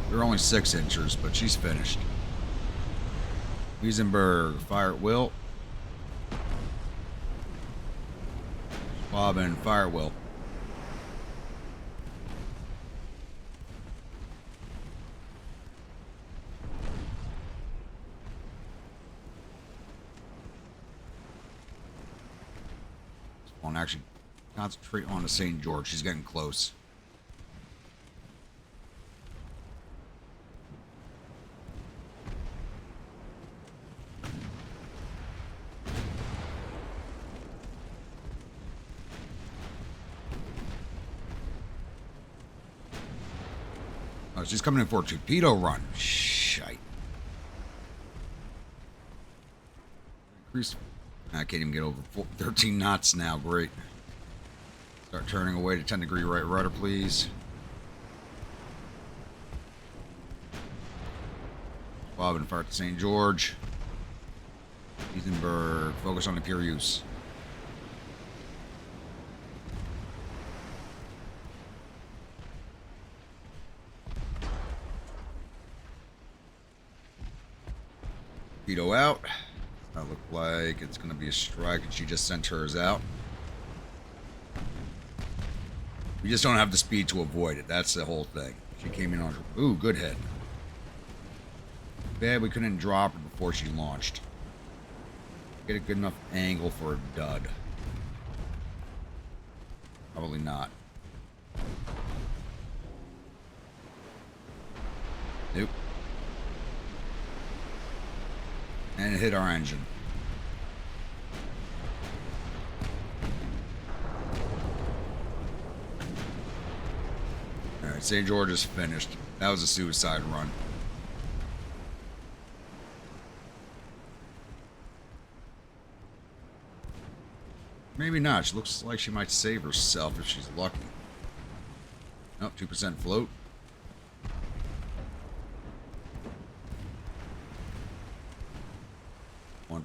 They're only 6-inchers, but she's finished. Wiesenberg, fire at will. Schwaben, fire at will. And actually concentrate on the St. George. She's getting close. She's coming in for a torpedo run. Shite. Increase. I can't even get over 13 knots now. Great. Start turning away to 10-degree right rudder, please. Bob and fire to St. George. Ethenberg, focus on Imperial. Torpedo out. That look like it's going to be a strike, and she just sent hers out. We just don't have the speed to avoid it. That's the whole thing. She came in on her. Ooh, good hit. Bad we couldn't drop her before she launched. Get a good enough angle for a dud. Probably not. Nope. And it hit our engine. Alright, St. George is finished. That was a suicide run. Maybe not. She looks like she might save herself if she's lucky. Nope, 2% float.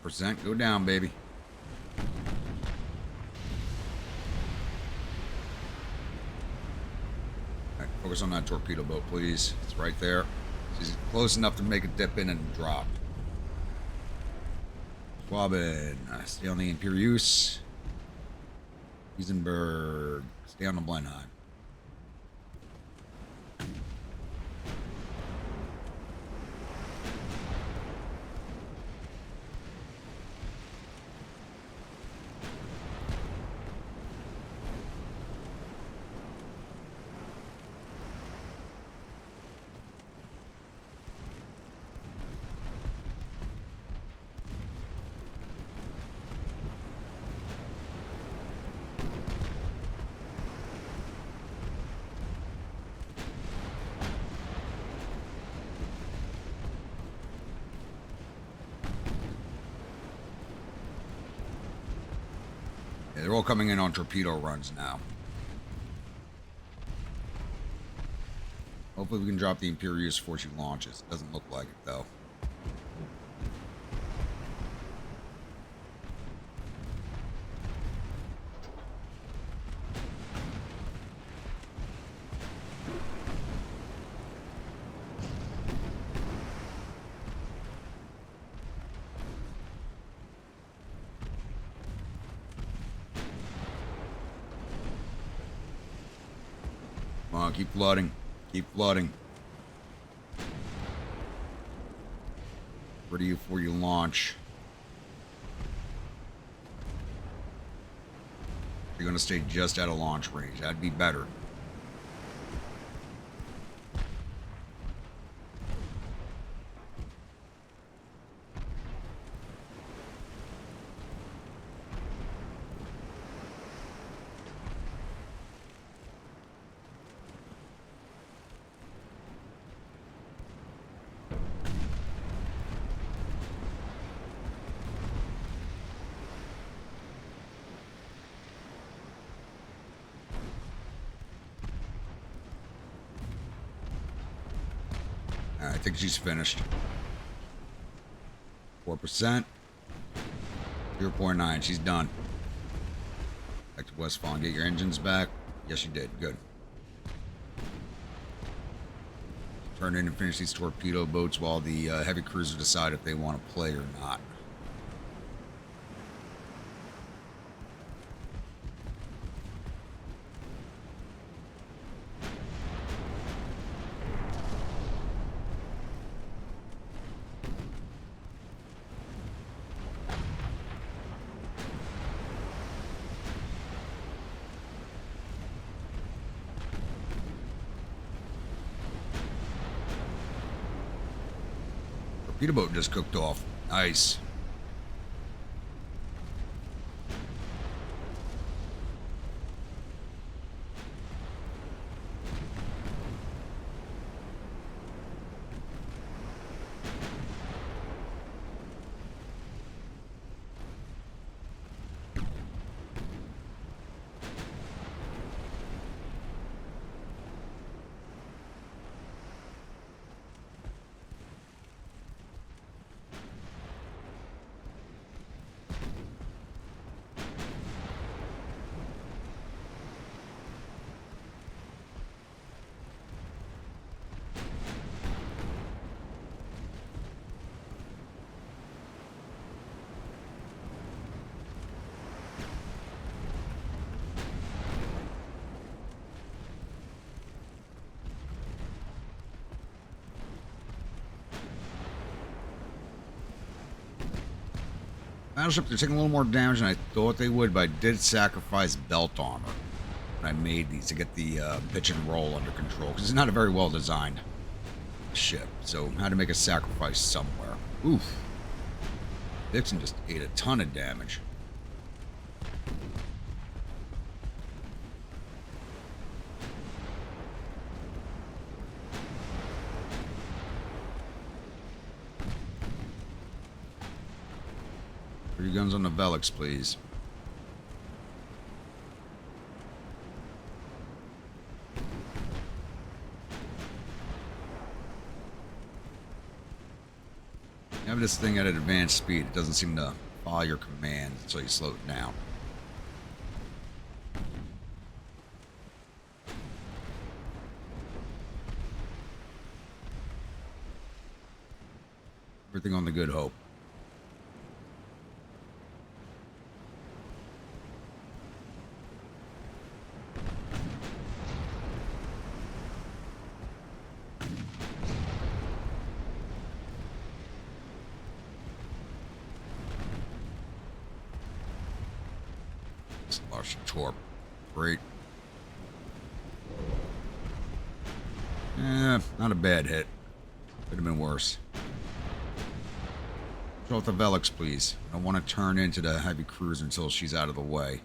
%. Go down, baby. Alright, focus on that torpedo boat, please. It's right there. She's close enough to make a dip in and drop. Schwaben, stay on the Imperius. Eisenberg, stay on the Blenheim. They're all coming in on torpedo runs now. Hopefully we can drop the Imperius before she launches. Doesn't look like it, though. Come on, keep flooding. Keep flooding. Ready before you launch. You're going to stay just out of launch range. That'd be better. I think she's finished. 4%. 0.9. She's done. Back to Westfall. Get your engines back. Yes, you did. Good. Turn in and finish these torpedo boats while the heavy cruisers decide if they want to play or not. Torpedo boat just cooked off. Nice. Battleships are taking a little more damage than I thought they would, but I did sacrifice belt armor when I made these to get the pitch and roll under control, because it's not a very well designed ship, so I had to make a sacrifice somewhere. Oof. Vixen just ate a ton of damage. Three guns on the Velix, please. You have this thing at an advanced speed. It doesn't seem to follow your commands until you slow it down. Everything on the Good Hope. Large torp. Great. Not a bad hit. Could have been worse. Control the Velix, please. I don't want to turn into the heavy cruiser until she's out of the way.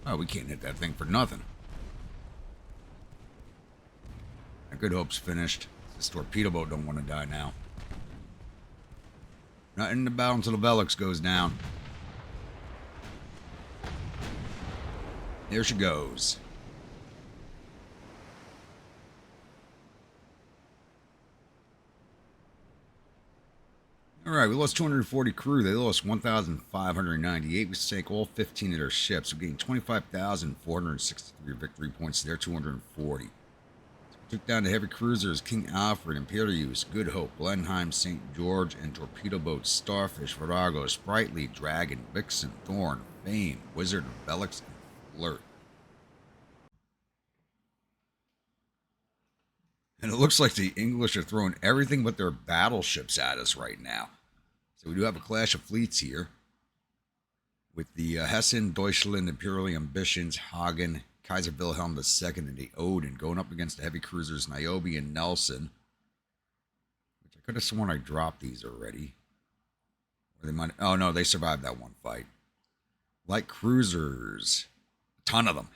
Oh, we can't hit that thing for nothing. Our Good Hope's finished. This torpedo boat don't want to die now. Not in the battle until the Velix goes down. There she goes. Alright, we lost 240 crew. They lost 1,598. We sank all 15 of their ships. We gained 25,463 victory points to their 240. So we took down the heavy cruisers King Alfred, Imperial, Good Hope, Blenheim, St. George, and torpedo boats Starfish, Virago, Sprightly, Dragon, Vixen, Thorn, Fame, Wizard, Velix, and Flirt. And it looks like the English are throwing everything but their battleships at us right now. So we do have a clash of fleets here. With the Hessen, Deutschland, Imperial Ambitions, Hagen, Kaiser Wilhelm II, and the Odin going up against the heavy cruisers Niobe and Nelson. Which I could have sworn I dropped these already. Or they might. Oh no, they survived that one fight. Light cruisers. A ton of them.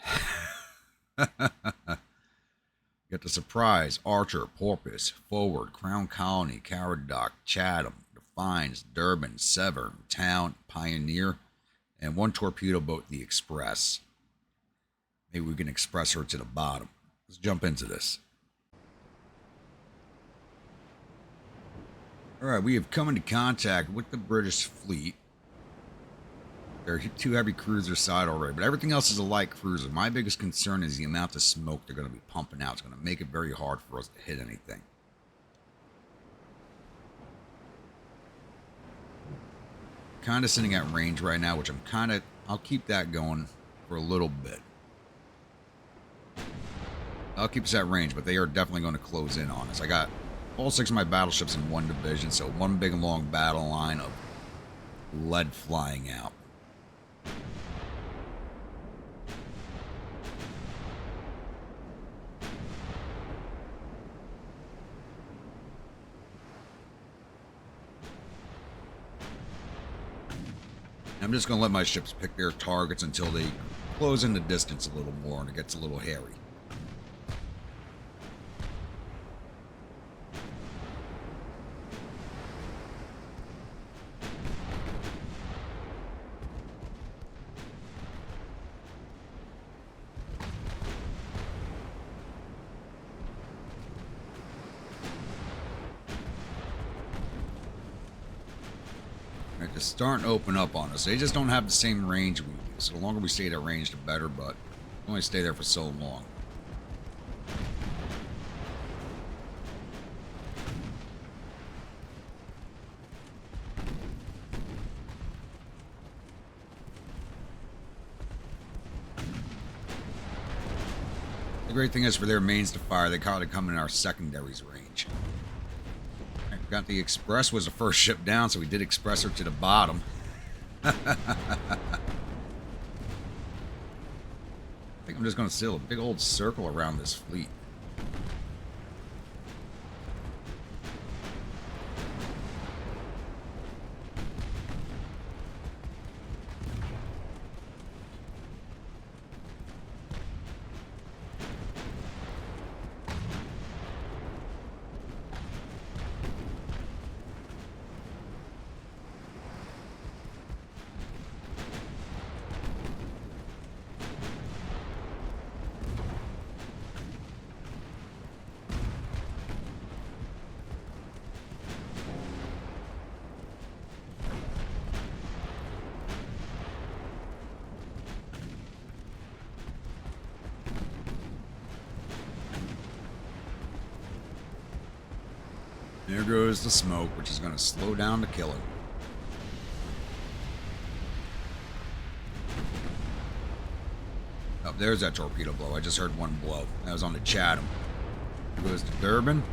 Get the Surprise, Archer, Porpoise, Forward, Crown Colony, Caradoc, Chatham, Defiance, Durban, Severn, Town, Pioneer, and one torpedo boat, the Express. Maybe we can express her to the bottom. Let's jump into this. Alright, we have come into contact with the British fleet. There are two heavy cruisers side already, but everything else is a light cruiser. My biggest concern is the amount of smoke they're going to be pumping out. It's going to make it very hard for us to hit anything. Kind of sitting at range right now, which I'll keep that going for a little bit. I'll keep us at range, but they are definitely going to close in on us. I got all 6 of my battleships in one division, so one big long battle line of lead flying out. I'm just going to let my ships pick their targets until they close in the distance a little more and it gets a little hairy. is starting to open up on us. They just don't have the same range we do. So the longer we stay at that range, the better, but we only stay there for so long. The great thing is for their mains to fire, they kind of come in our secondaries range. I got the Express was the first ship down, so we did Express her to the bottom. I think I'm just going to sail a big old circle around this fleet. There goes the smoke, which is going to slow down the killing. Oh, there's that torpedo blow. I just heard one blow. That was on the Chatham. There goes the Durban.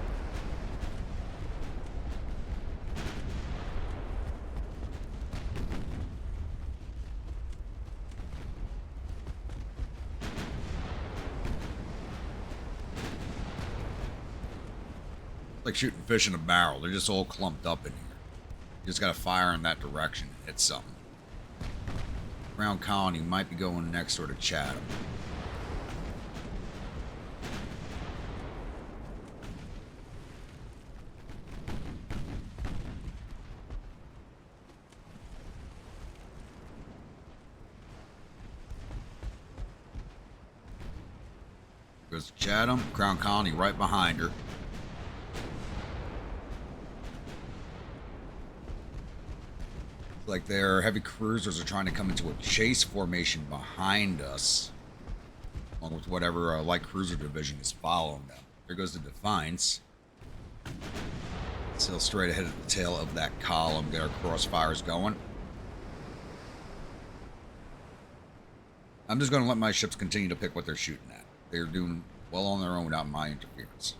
Like shooting fish in a barrel. They're just all clumped up in here. You just gotta fire in that direction and hit something. Ground colony might be going next door to Chatham. Goes to Chatham. Crown colony right behind her. Like their heavy cruisers are trying to come into a chase formation behind us, along with whatever light cruiser division is following them. There goes the Defiance. Sail straight ahead at the tail of that column. Get our crossfires going. I'm just going to let my ships continue to pick what they're shooting at. They're doing well on their own without my interference.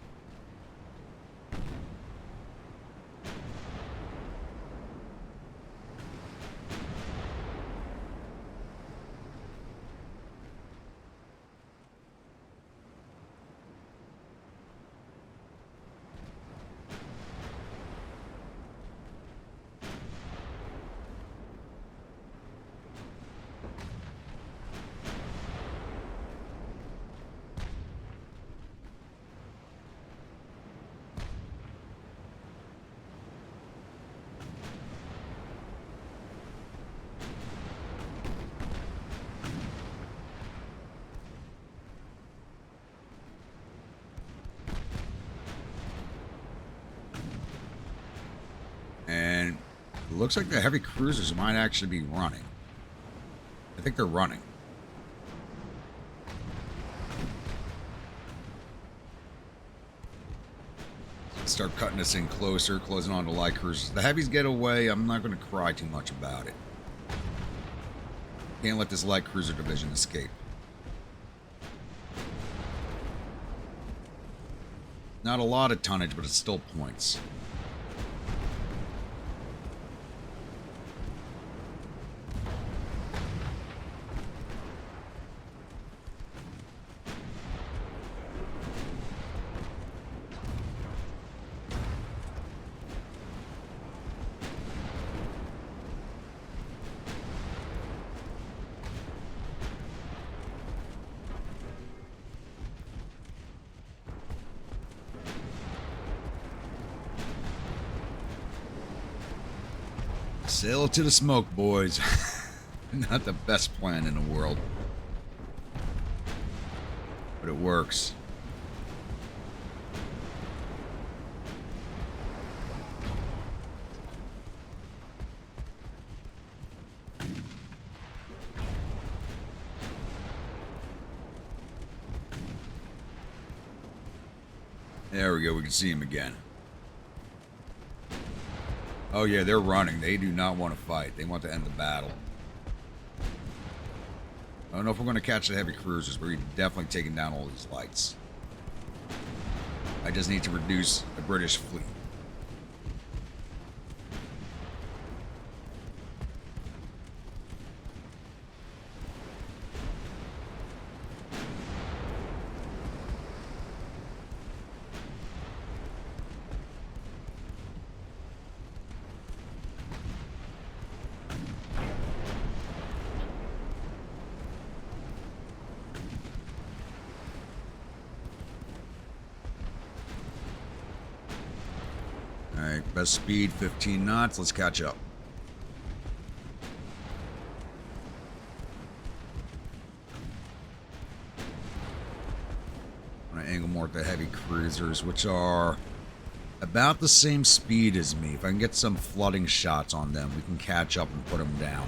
And it looks like the heavy cruisers might actually be running. I think they're running. Start cutting us in closer, closing on to light cruisers. The heavies get away. I'm not going to cry too much about it. Can't let this light cruiser division escape. Not a lot of tonnage, but it's still points. Sail to the smoke, boys. Not the best plan in the world. But it works. There we go. We can see him again. Oh, yeah, they're running. They do not want to fight. They want to end the battle. I don't know if we're going to catch the heavy cruisers, but we're definitely taking down all these lights. I just need to reduce the British fleet. Alright, best speed 15 knots. Let's catch up. I'm gonna angle more at the heavy cruisers, which are about the same speed as me. If I can get some flooding shots on them, we can catch up and put them down.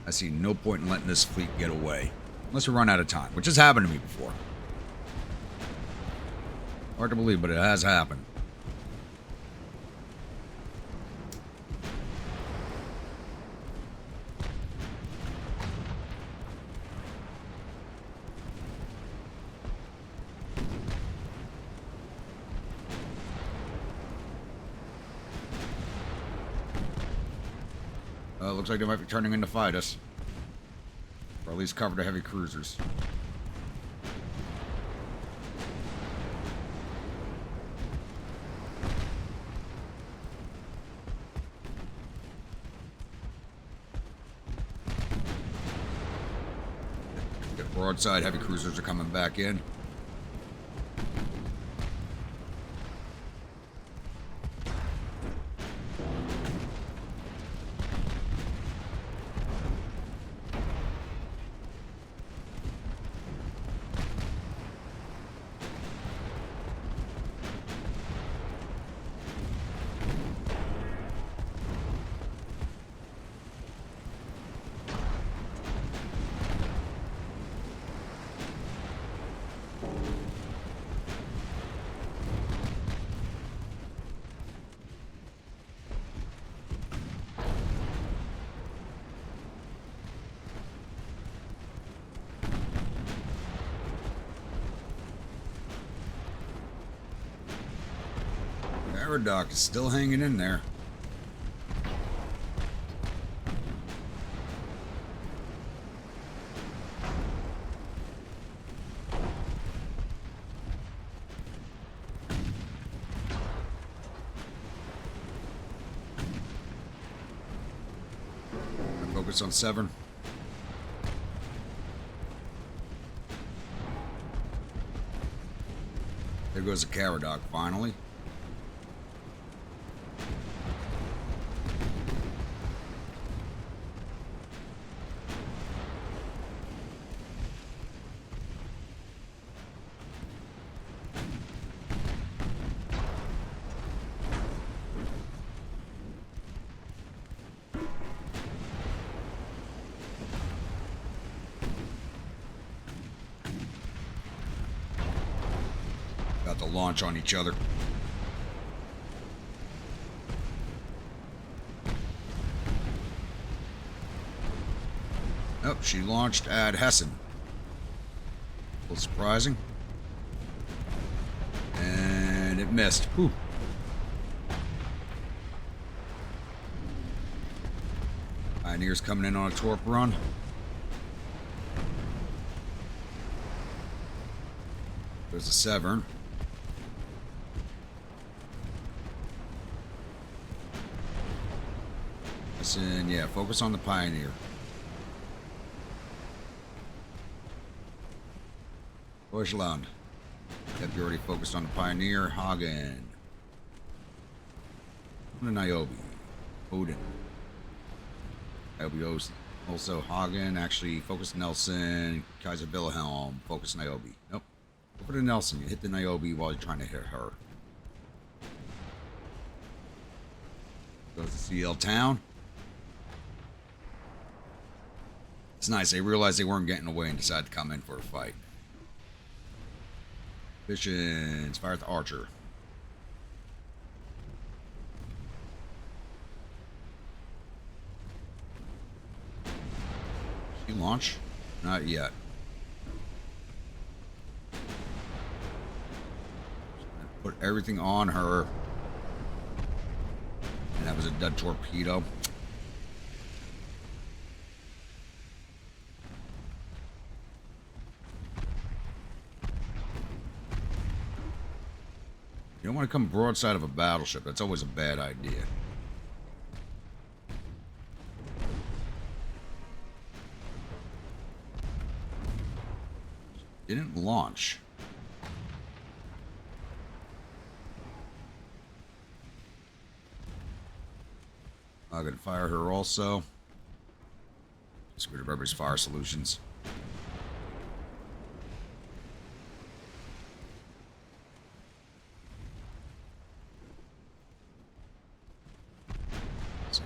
I see no point in letting this fleet get away. Unless we run out of time, which has happened to me before. Hard to believe, but it has happened. Looks like they might be turning in to fight us. Or at least cover the heavy cruisers. The broadside heavy cruisers are coming back in. Dock is still hanging in there. Focus on 7. There goes the Caradoc finally. To launch on each other. Oh, she launched at Hessen. A little surprising. And it missed. Whew. Pioneer's coming in on a torp run. There's a Severn. And yeah, focus on the Pioneer. Deutschland. Yep, you already focused on the Pioneer. Hagen. Niobe. Odin. Niobe also Hagen. Actually, focus Nelson. Kaiser Wilhelm. Focus Niobe. Nope. Go for the Nelson. You hit the Niobe while you're trying to hit her. Goes to CL Town. It's nice. They realized they weren't getting away and decided to come in for a fight. Missions. Fire at the archer. She launch? Not yet. Put everything on her. And that was a dead torpedo. You don't want to come broadside of a battleship. That's always a bad idea. Didn't launch. I'm going to fire her also. Screwed up everybody's fire solutions.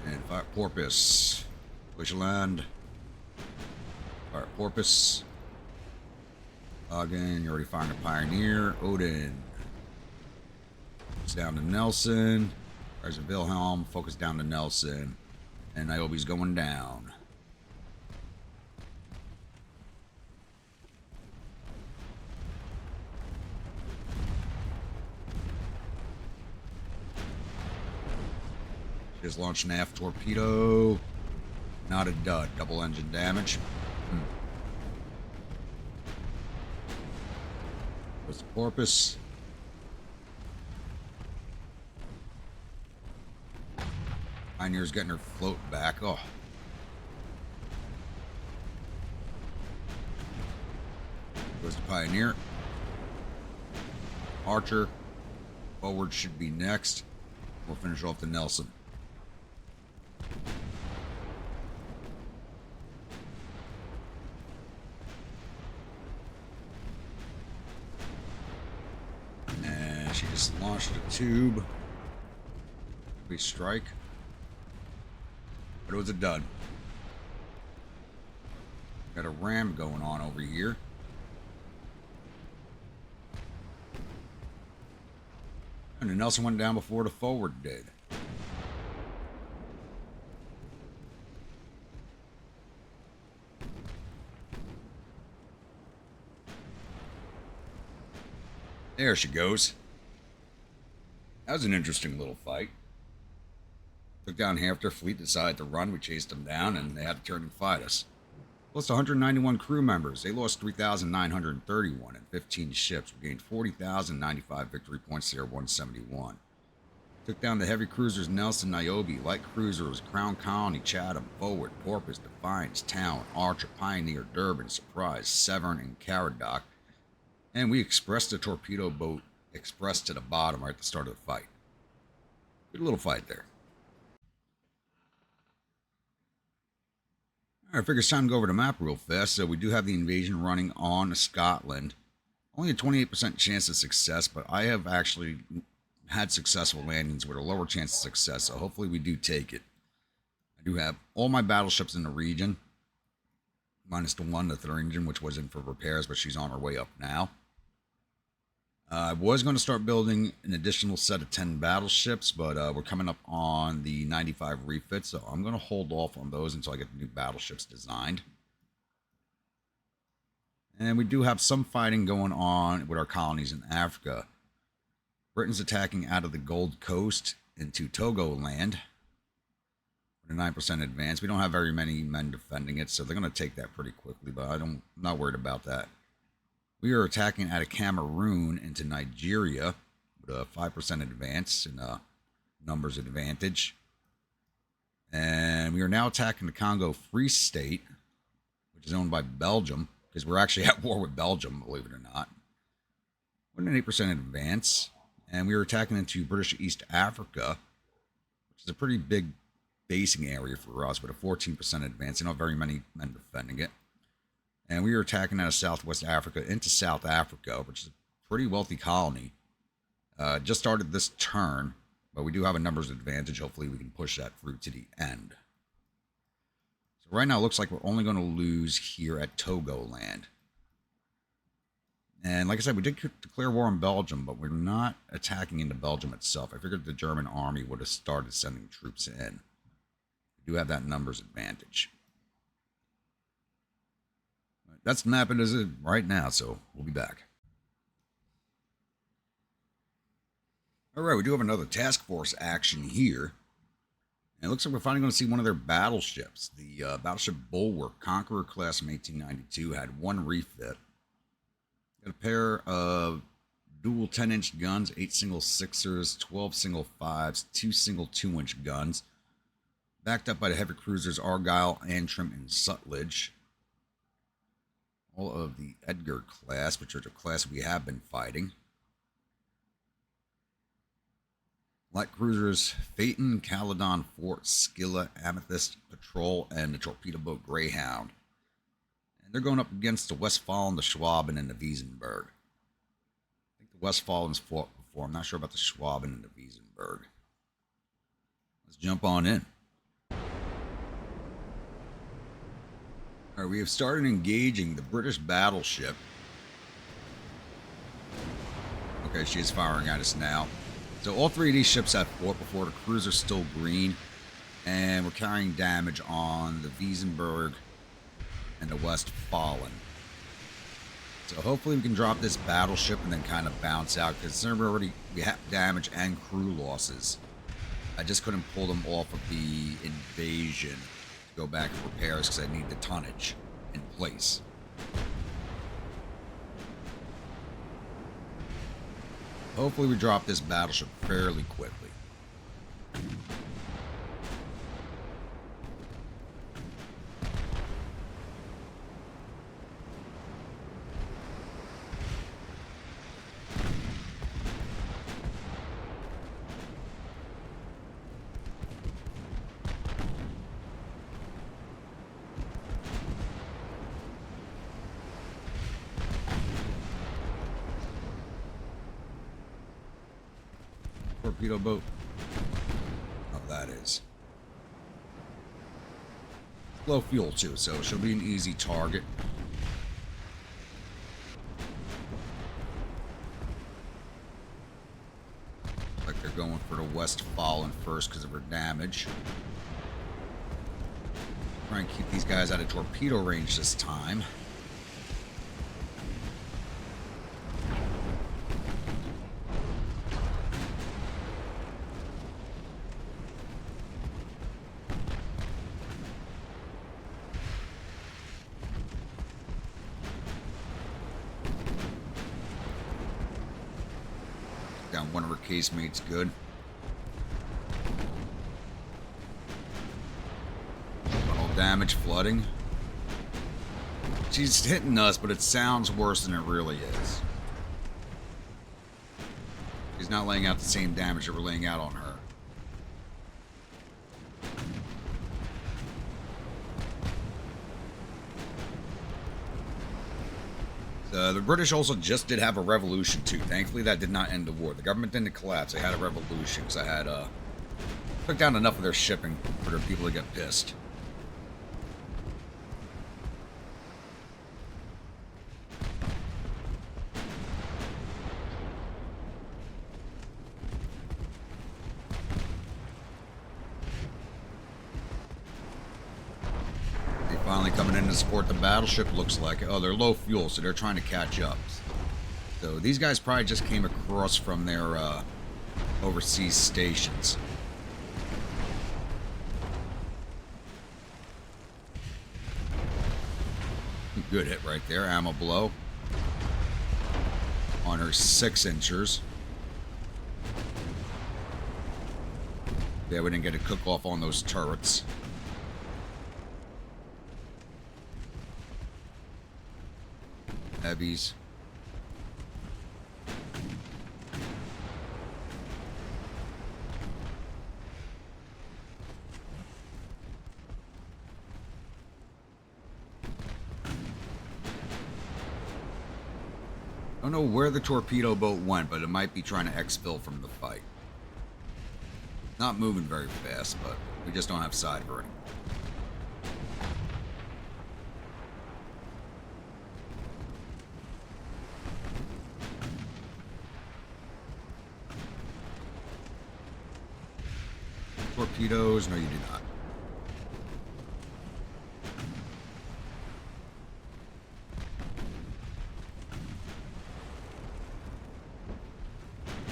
And fire Porpoise. Glacial Land. Fire Porpoise. Again, you're already firing a Pioneer. Odin. It's down to Nelson. There's a Wilhelm. Focus down to Nelson. And Niobe's going down. Just launched an aft torpedo. Not a dud. Double engine damage. Goes to Porpoise. Pioneer's getting her float back. Oh. Goes to Pioneer. Archer. Forward should be next. We'll finish off the Nelson. And she just launched a tube. We strike. But it was a dud. Got a ram going on over here. And the Nelson went down before the forward did. There she goes. That was an interesting little fight. Took down half their fleet, decided to run. We chased them down, and they had to turn and fight us. Lost 191 crew members. They lost 3,931 and 15 ships. We gained 40,095 victory points. They were 171. Took down the heavy cruisers Nelson, Niobe, light cruisers Crown Colony, Chatham, Forward, Porpoise, Defiance, Talon, Archer, Pioneer, Durban, Surprise, Severn, and Caradoc. And we expressed the torpedo boat express to the bottom right at the start of the fight. Good little fight there. Alright, I figure it's time to go over the map real fast. So we do have the invasion running on Scotland. Only a 28% chance of success, but I have actually had successful landings with a lower chance of success, so hopefully we do take it. I do have all my battleships in the region, minus the one, the third engine, which was in for repairs, but she's on her way up now. I was going to start building an additional set of 10 battleships, but we're coming up on the 95 refits, so I'm going to hold off on those until I get the new battleships designed. And we do have some fighting going on with our colonies in Africa. Britain's attacking out of the Gold Coast into Togoland with a 9% advance. We don't have very many men defending it, so they're going to take that pretty quickly, but I'm not worried about that. We are attacking out of Cameroon into Nigeria with a 5% advance and a numbers advantage. And we are now attacking the Congo Free State, which is owned by Belgium, because we're actually at war with Belgium, believe it or not. With an 8% advance. And we are attacking into British East Africa, which is a pretty big basing area for us, with a 14% advance. Not very many men defending it. And we are attacking out of Southwest Africa into South Africa, which is a pretty wealthy colony. Just started this turn But we do have a numbers advantage. Hopefully we can push that through to the end. So right now it looks like we're only going to lose here at Togoland. And like I said, we did declare war on Belgium, but we're not attacking into Belgium itself. I figured the German army would have started sending troops in. We do have that numbers advantage. That's the map as it right now, so we'll be back. Alright, we do have another task force action here. And it looks like we're finally going to see one of their battleships. The battleship Bulwark, Conqueror class from 1892, had one refit. Got a pair of dual 10-inch guns, 8 single 6ers, 12 single 5s, 2 single 2-inch guns. Backed up by the heavy cruisers Argyle, Antrim, and Sutledge. All of the Edgar class, which are the class we have been fighting. Light cruisers Phaeton, Caledon, Fort, Scylla, Amethyst, Patrol, and the torpedo boat Greyhound. And they're going up against the Westfalen, the Schwaben, and the Wiesenberg. I think the Westfalen's fought before. I'm not sure about the Schwaben and the Wiesenberg. Let's jump on in. Alright, we have started engaging the British battleship. Okay, she is firing at us now. So all three of these ships have fought before. The cruiser's still green. And we're carrying damage on the Wiesenberg and the Westfalen. So hopefully we can drop this battleship and then kind of bounce out. Because we have damage and crew losses. I just couldn't pull them off of the invasion. Go back and repairs because I need the tonnage in place. Hopefully we drop this battleship fairly quickly. Torpedo boat. Oh, that is. Low fuel too, so she'll be an easy target. Like they're going for the Westfalen first because of her damage. Try and keep these guys out of torpedo range this time. Down one of her casemates, good. All damage, flooding. She's hitting us, but it sounds worse than it really is. She's not laying out the same damage that we're laying out on her. The British also just did have a revolution too. Thankfully, that did not end the war. The government didn't collapse. They had a revolution because I had took down enough of their shipping for their people to get pissed. Finally coming in to support the battleship, looks like. Oh, they're low fuel, so they're trying to catch up. So these guys probably just came across from their overseas stations. Good hit right there. Ammo blow on her 6-inchers. Yeah, we didn't get a cook-off on those turrets. Heavies. I don't know where the torpedo boat went, but it might be trying to exfil from the fight. Not moving very fast, but we just don't have side for it. Torpedoes? No, you do not.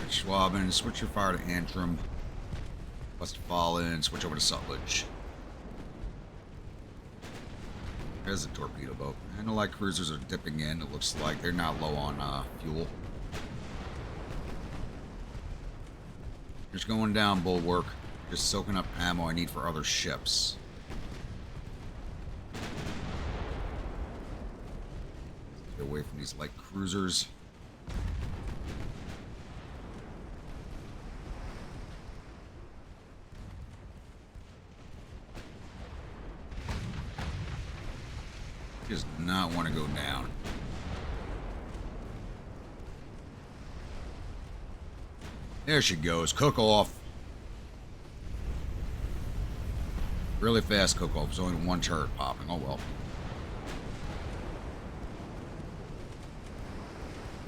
Schwaben, switch your fire to Antrim. Must fall in, switch over to Sutlej. There's a torpedo boat. And the light cruisers are dipping in. It looks like they're not low on fuel. Just going down, Bulwark. Just soaking up ammo I need for other ships. Get away from these light cruisers. Does not want to go down. There she goes. Cook off. Really fast cook off. There's only one turret popping. Oh well.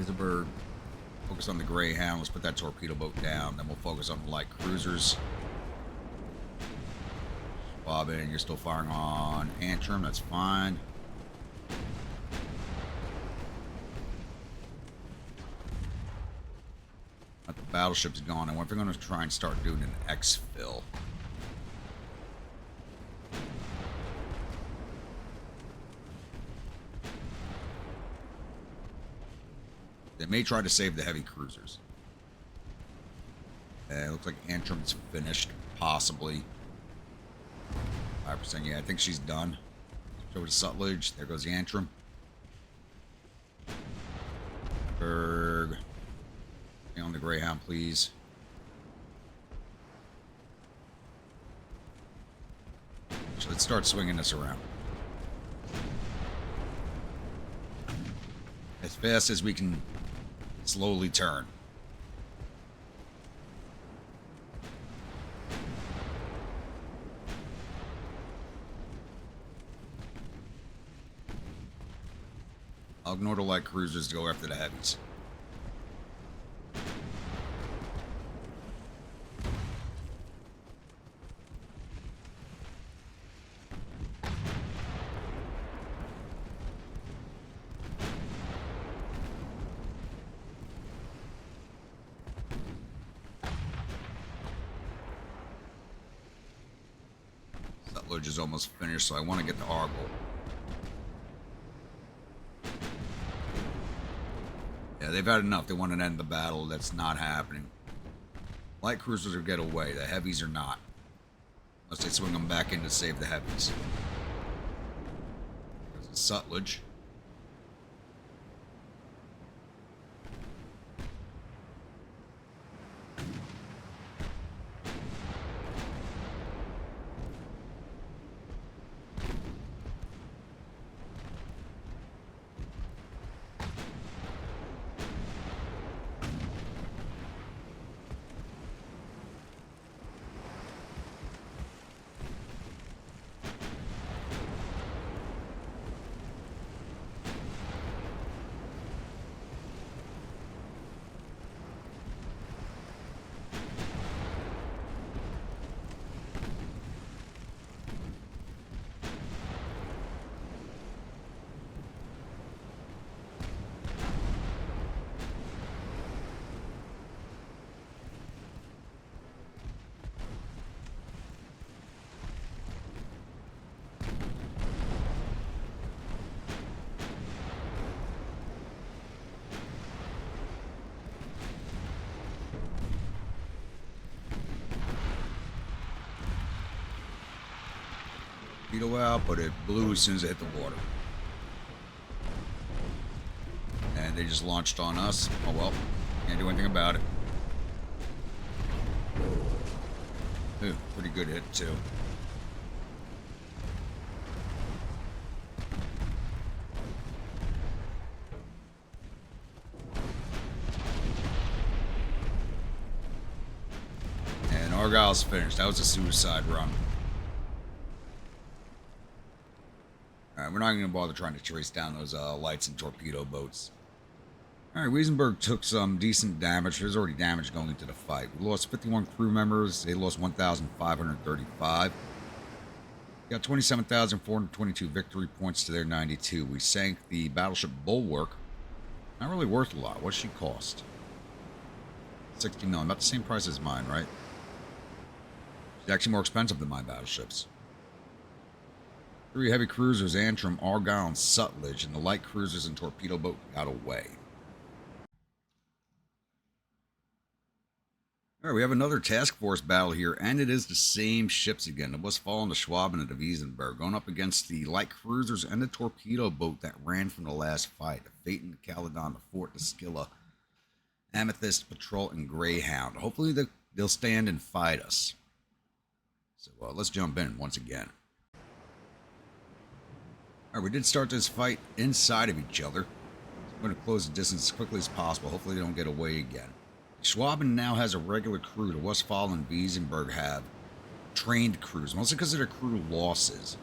Isberg. Focus on the Greyhound. Let's put that torpedo boat down. Then we'll focus on the light cruisers. Bobbin, you're still firing on Antrim. That's fine. The battleship's gone. I wonder if they're going to try and start doing an exfil. They may try to save the heavy cruisers. It looks like Antrim's finished, possibly. 5%. Yeah, I think she's done. Switch over to Sutlej. There goes the Antrim. Berg. Stay on the Greyhound, please. So let's start swinging this around. As fast as we can slowly turn. I'll ignore the light cruisers to go after the heavies. Sutlej is almost finished, so I want to get the Argle. Yeah, they've had enough. They want to end the battle. That's not happening. Light cruisers will get away. The heavies are not. Unless they swing them back in to save the heavies. There's Sutlej. Torpedo out, but it blew as soon as it hit the water. And they just launched on us. Oh well, can't do anything about it. Ooh, pretty good hit too. Argyle's finished. That was a suicide run. Alright, we're not going to bother trying to trace down those lights and torpedo boats. Alright, Wiesenberg took some decent damage. There's already damage going into the fight. We lost 51 crew members. They lost 1,535. Got 27,422 victory points to their 92. We sank the battleship Bulwark. Not really worth a lot. What's she cost? 60 million. About the same price as mine, right? She's actually more expensive than my battleships. 3 heavy cruisers, Antrim, Argyle, and Sutlej, and the light cruisers and torpedo boat got away. Alright, we have another task force battle here, and it is the same ships again. The Westfalen, the Schwaben, and the Wiesenberg, going up against the light cruisers and the torpedo boat that ran from the last fight. The Phaeton, the Caledon, the Fort, the Scylla, Amethyst, Patrol, and Greyhound. Hopefully they'll stand and fight us. So let's jump in once again. Alright, we did start this fight inside of each other. I'm going to close the distance as quickly as possible. Hopefully they don't get away again. Schwaben now has a regular crew. The Westfalen and Wiesenberg have trained crews, mostly because of their crew losses.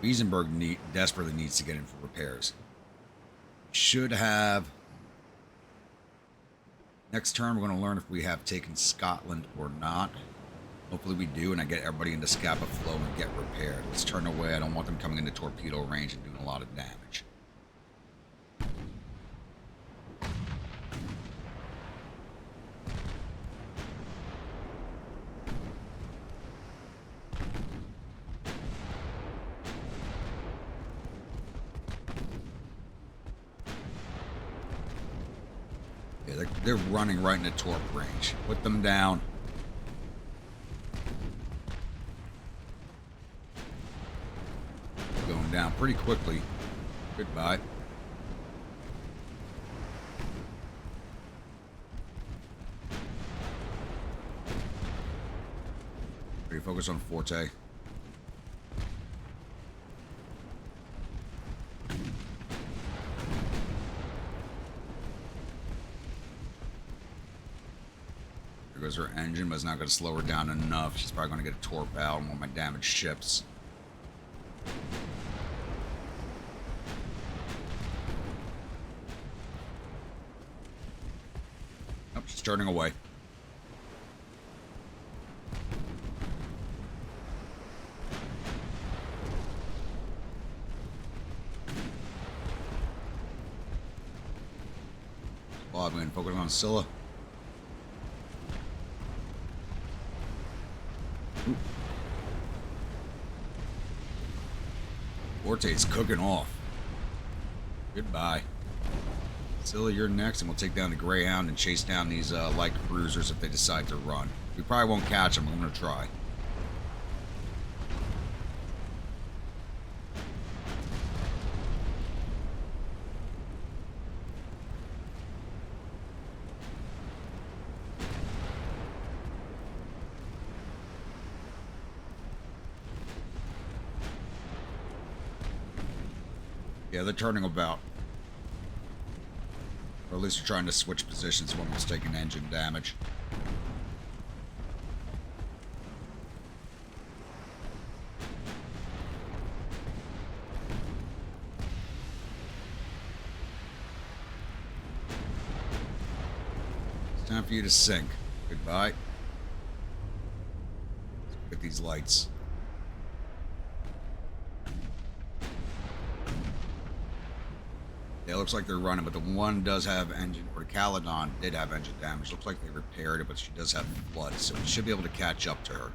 Wiesenberg desperately needs to get in for repairs. Should have... Next turn, we're going to learn if we have taken Scotland or not. Hopefully we do, and I get everybody into Scapa Flow and get repaired. Let's turn away. I don't want them coming into torpedo range and doing a lot of damage. Yeah, they're running right into torp range. Put them down. Going down pretty quickly. Goodbye. Ready to focus on Forte. There goes her engine, but it's not going to slow her down enough. She's probably going to get a torp out on one of my damaged ships. Nope, she's turning away. I'm going to focus on Scylla. Forte's cooking off. Goodbye. Scylla, you're next, and we'll take down the Greyhound and chase down these light cruisers if they decide to run. We probably won't catch them, but I'm going to try. Yeah, they're turning about. Or at least they're trying to switch positions. One was taking engine damage. It's time for you to sink. Goodbye. Let's get these lights. Yeah, it looks like they're running, but the one does have engine, or Caledon did have engine damage. Looks like they repaired it, but she does have flood, so we should be able to catch up to her.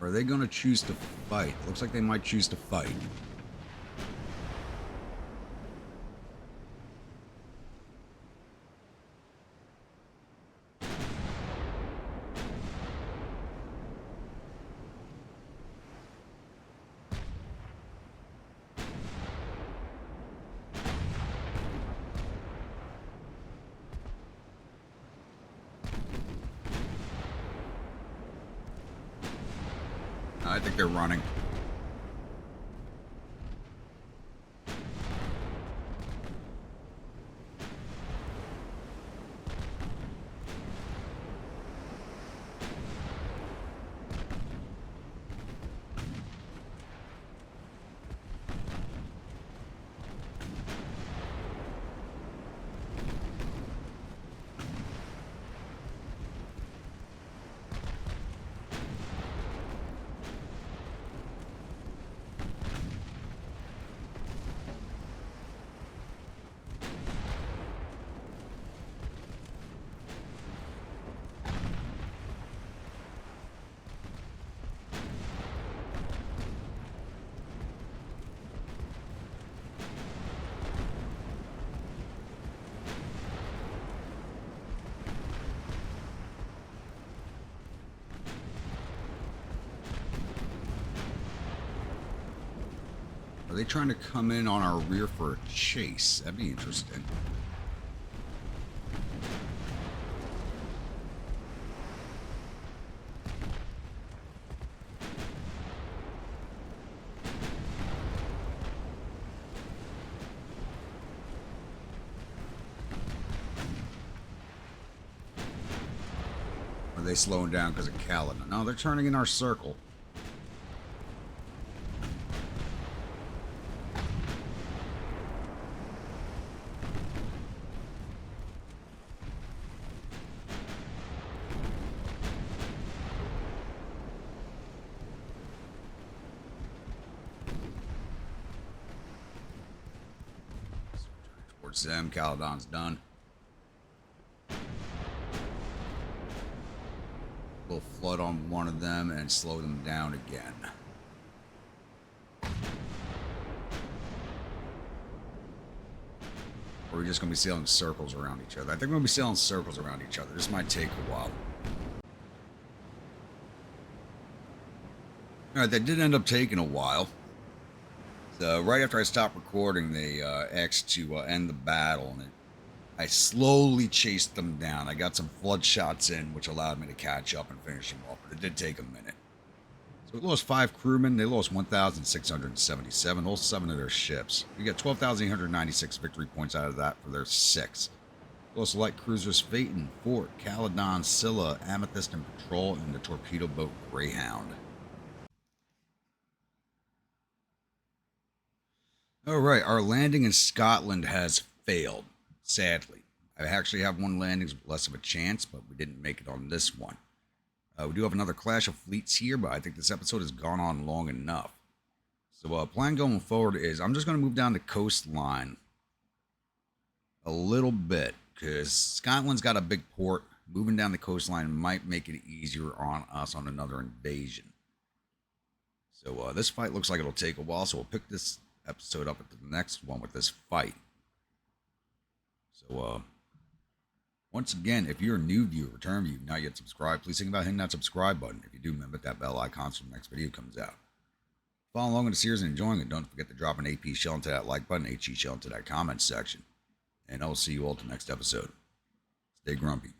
Are they going to choose to fight? Looks like they might choose to fight. I think they're running. Are they trying to come in on our rear for a chase? That'd be interesting. Are they slowing down because of Caledon? No, they're turning in our circle. Towards them, Caledon's done. We'll flood on one of them and slow them down again. Or we're just going to be sailing circles around each other. I think we're going to be sailing circles around each other. This might take a while. Alright, that did end up taking a while. So right after I stopped recording, they asked to end the battle, and I slowly chased them down. I got some flood shots in, which allowed me to catch up and finish them off, but it did take a minute. So we lost 5 crewmen. They lost 1,677, all 7 of their ships. We got 12,896 victory points out of that for their 6. We lost light cruisers Phaeton, Fort, Caledon, Scylla, Amethyst, and Patrol, and the torpedo boat Greyhound. Alright, our landing in Scotland has failed. Sadly. I actually have one landing with less of a chance, but we didn't make it on this one. We do have another clash of fleets here, but I think this episode has gone on long enough. So plan going forward is I'm just going to move down the coastline a little bit, because Scotland's got a big port. Moving down the coastline might make it easier on us on another invasion. So this fight looks like it'll take a while, so we'll pick this episode up at the next one with this fight. So, once again, if you're a new viewer, return viewer, not yet subscribed, please think about hitting that subscribe button. If you do, remember that bell icon so the next video comes out. Follow along with the series and enjoying it. Don't forget to drop an AP shell into that like button, HE shell into that comment section. And I'll see you all to the next episode. Stay grumpy.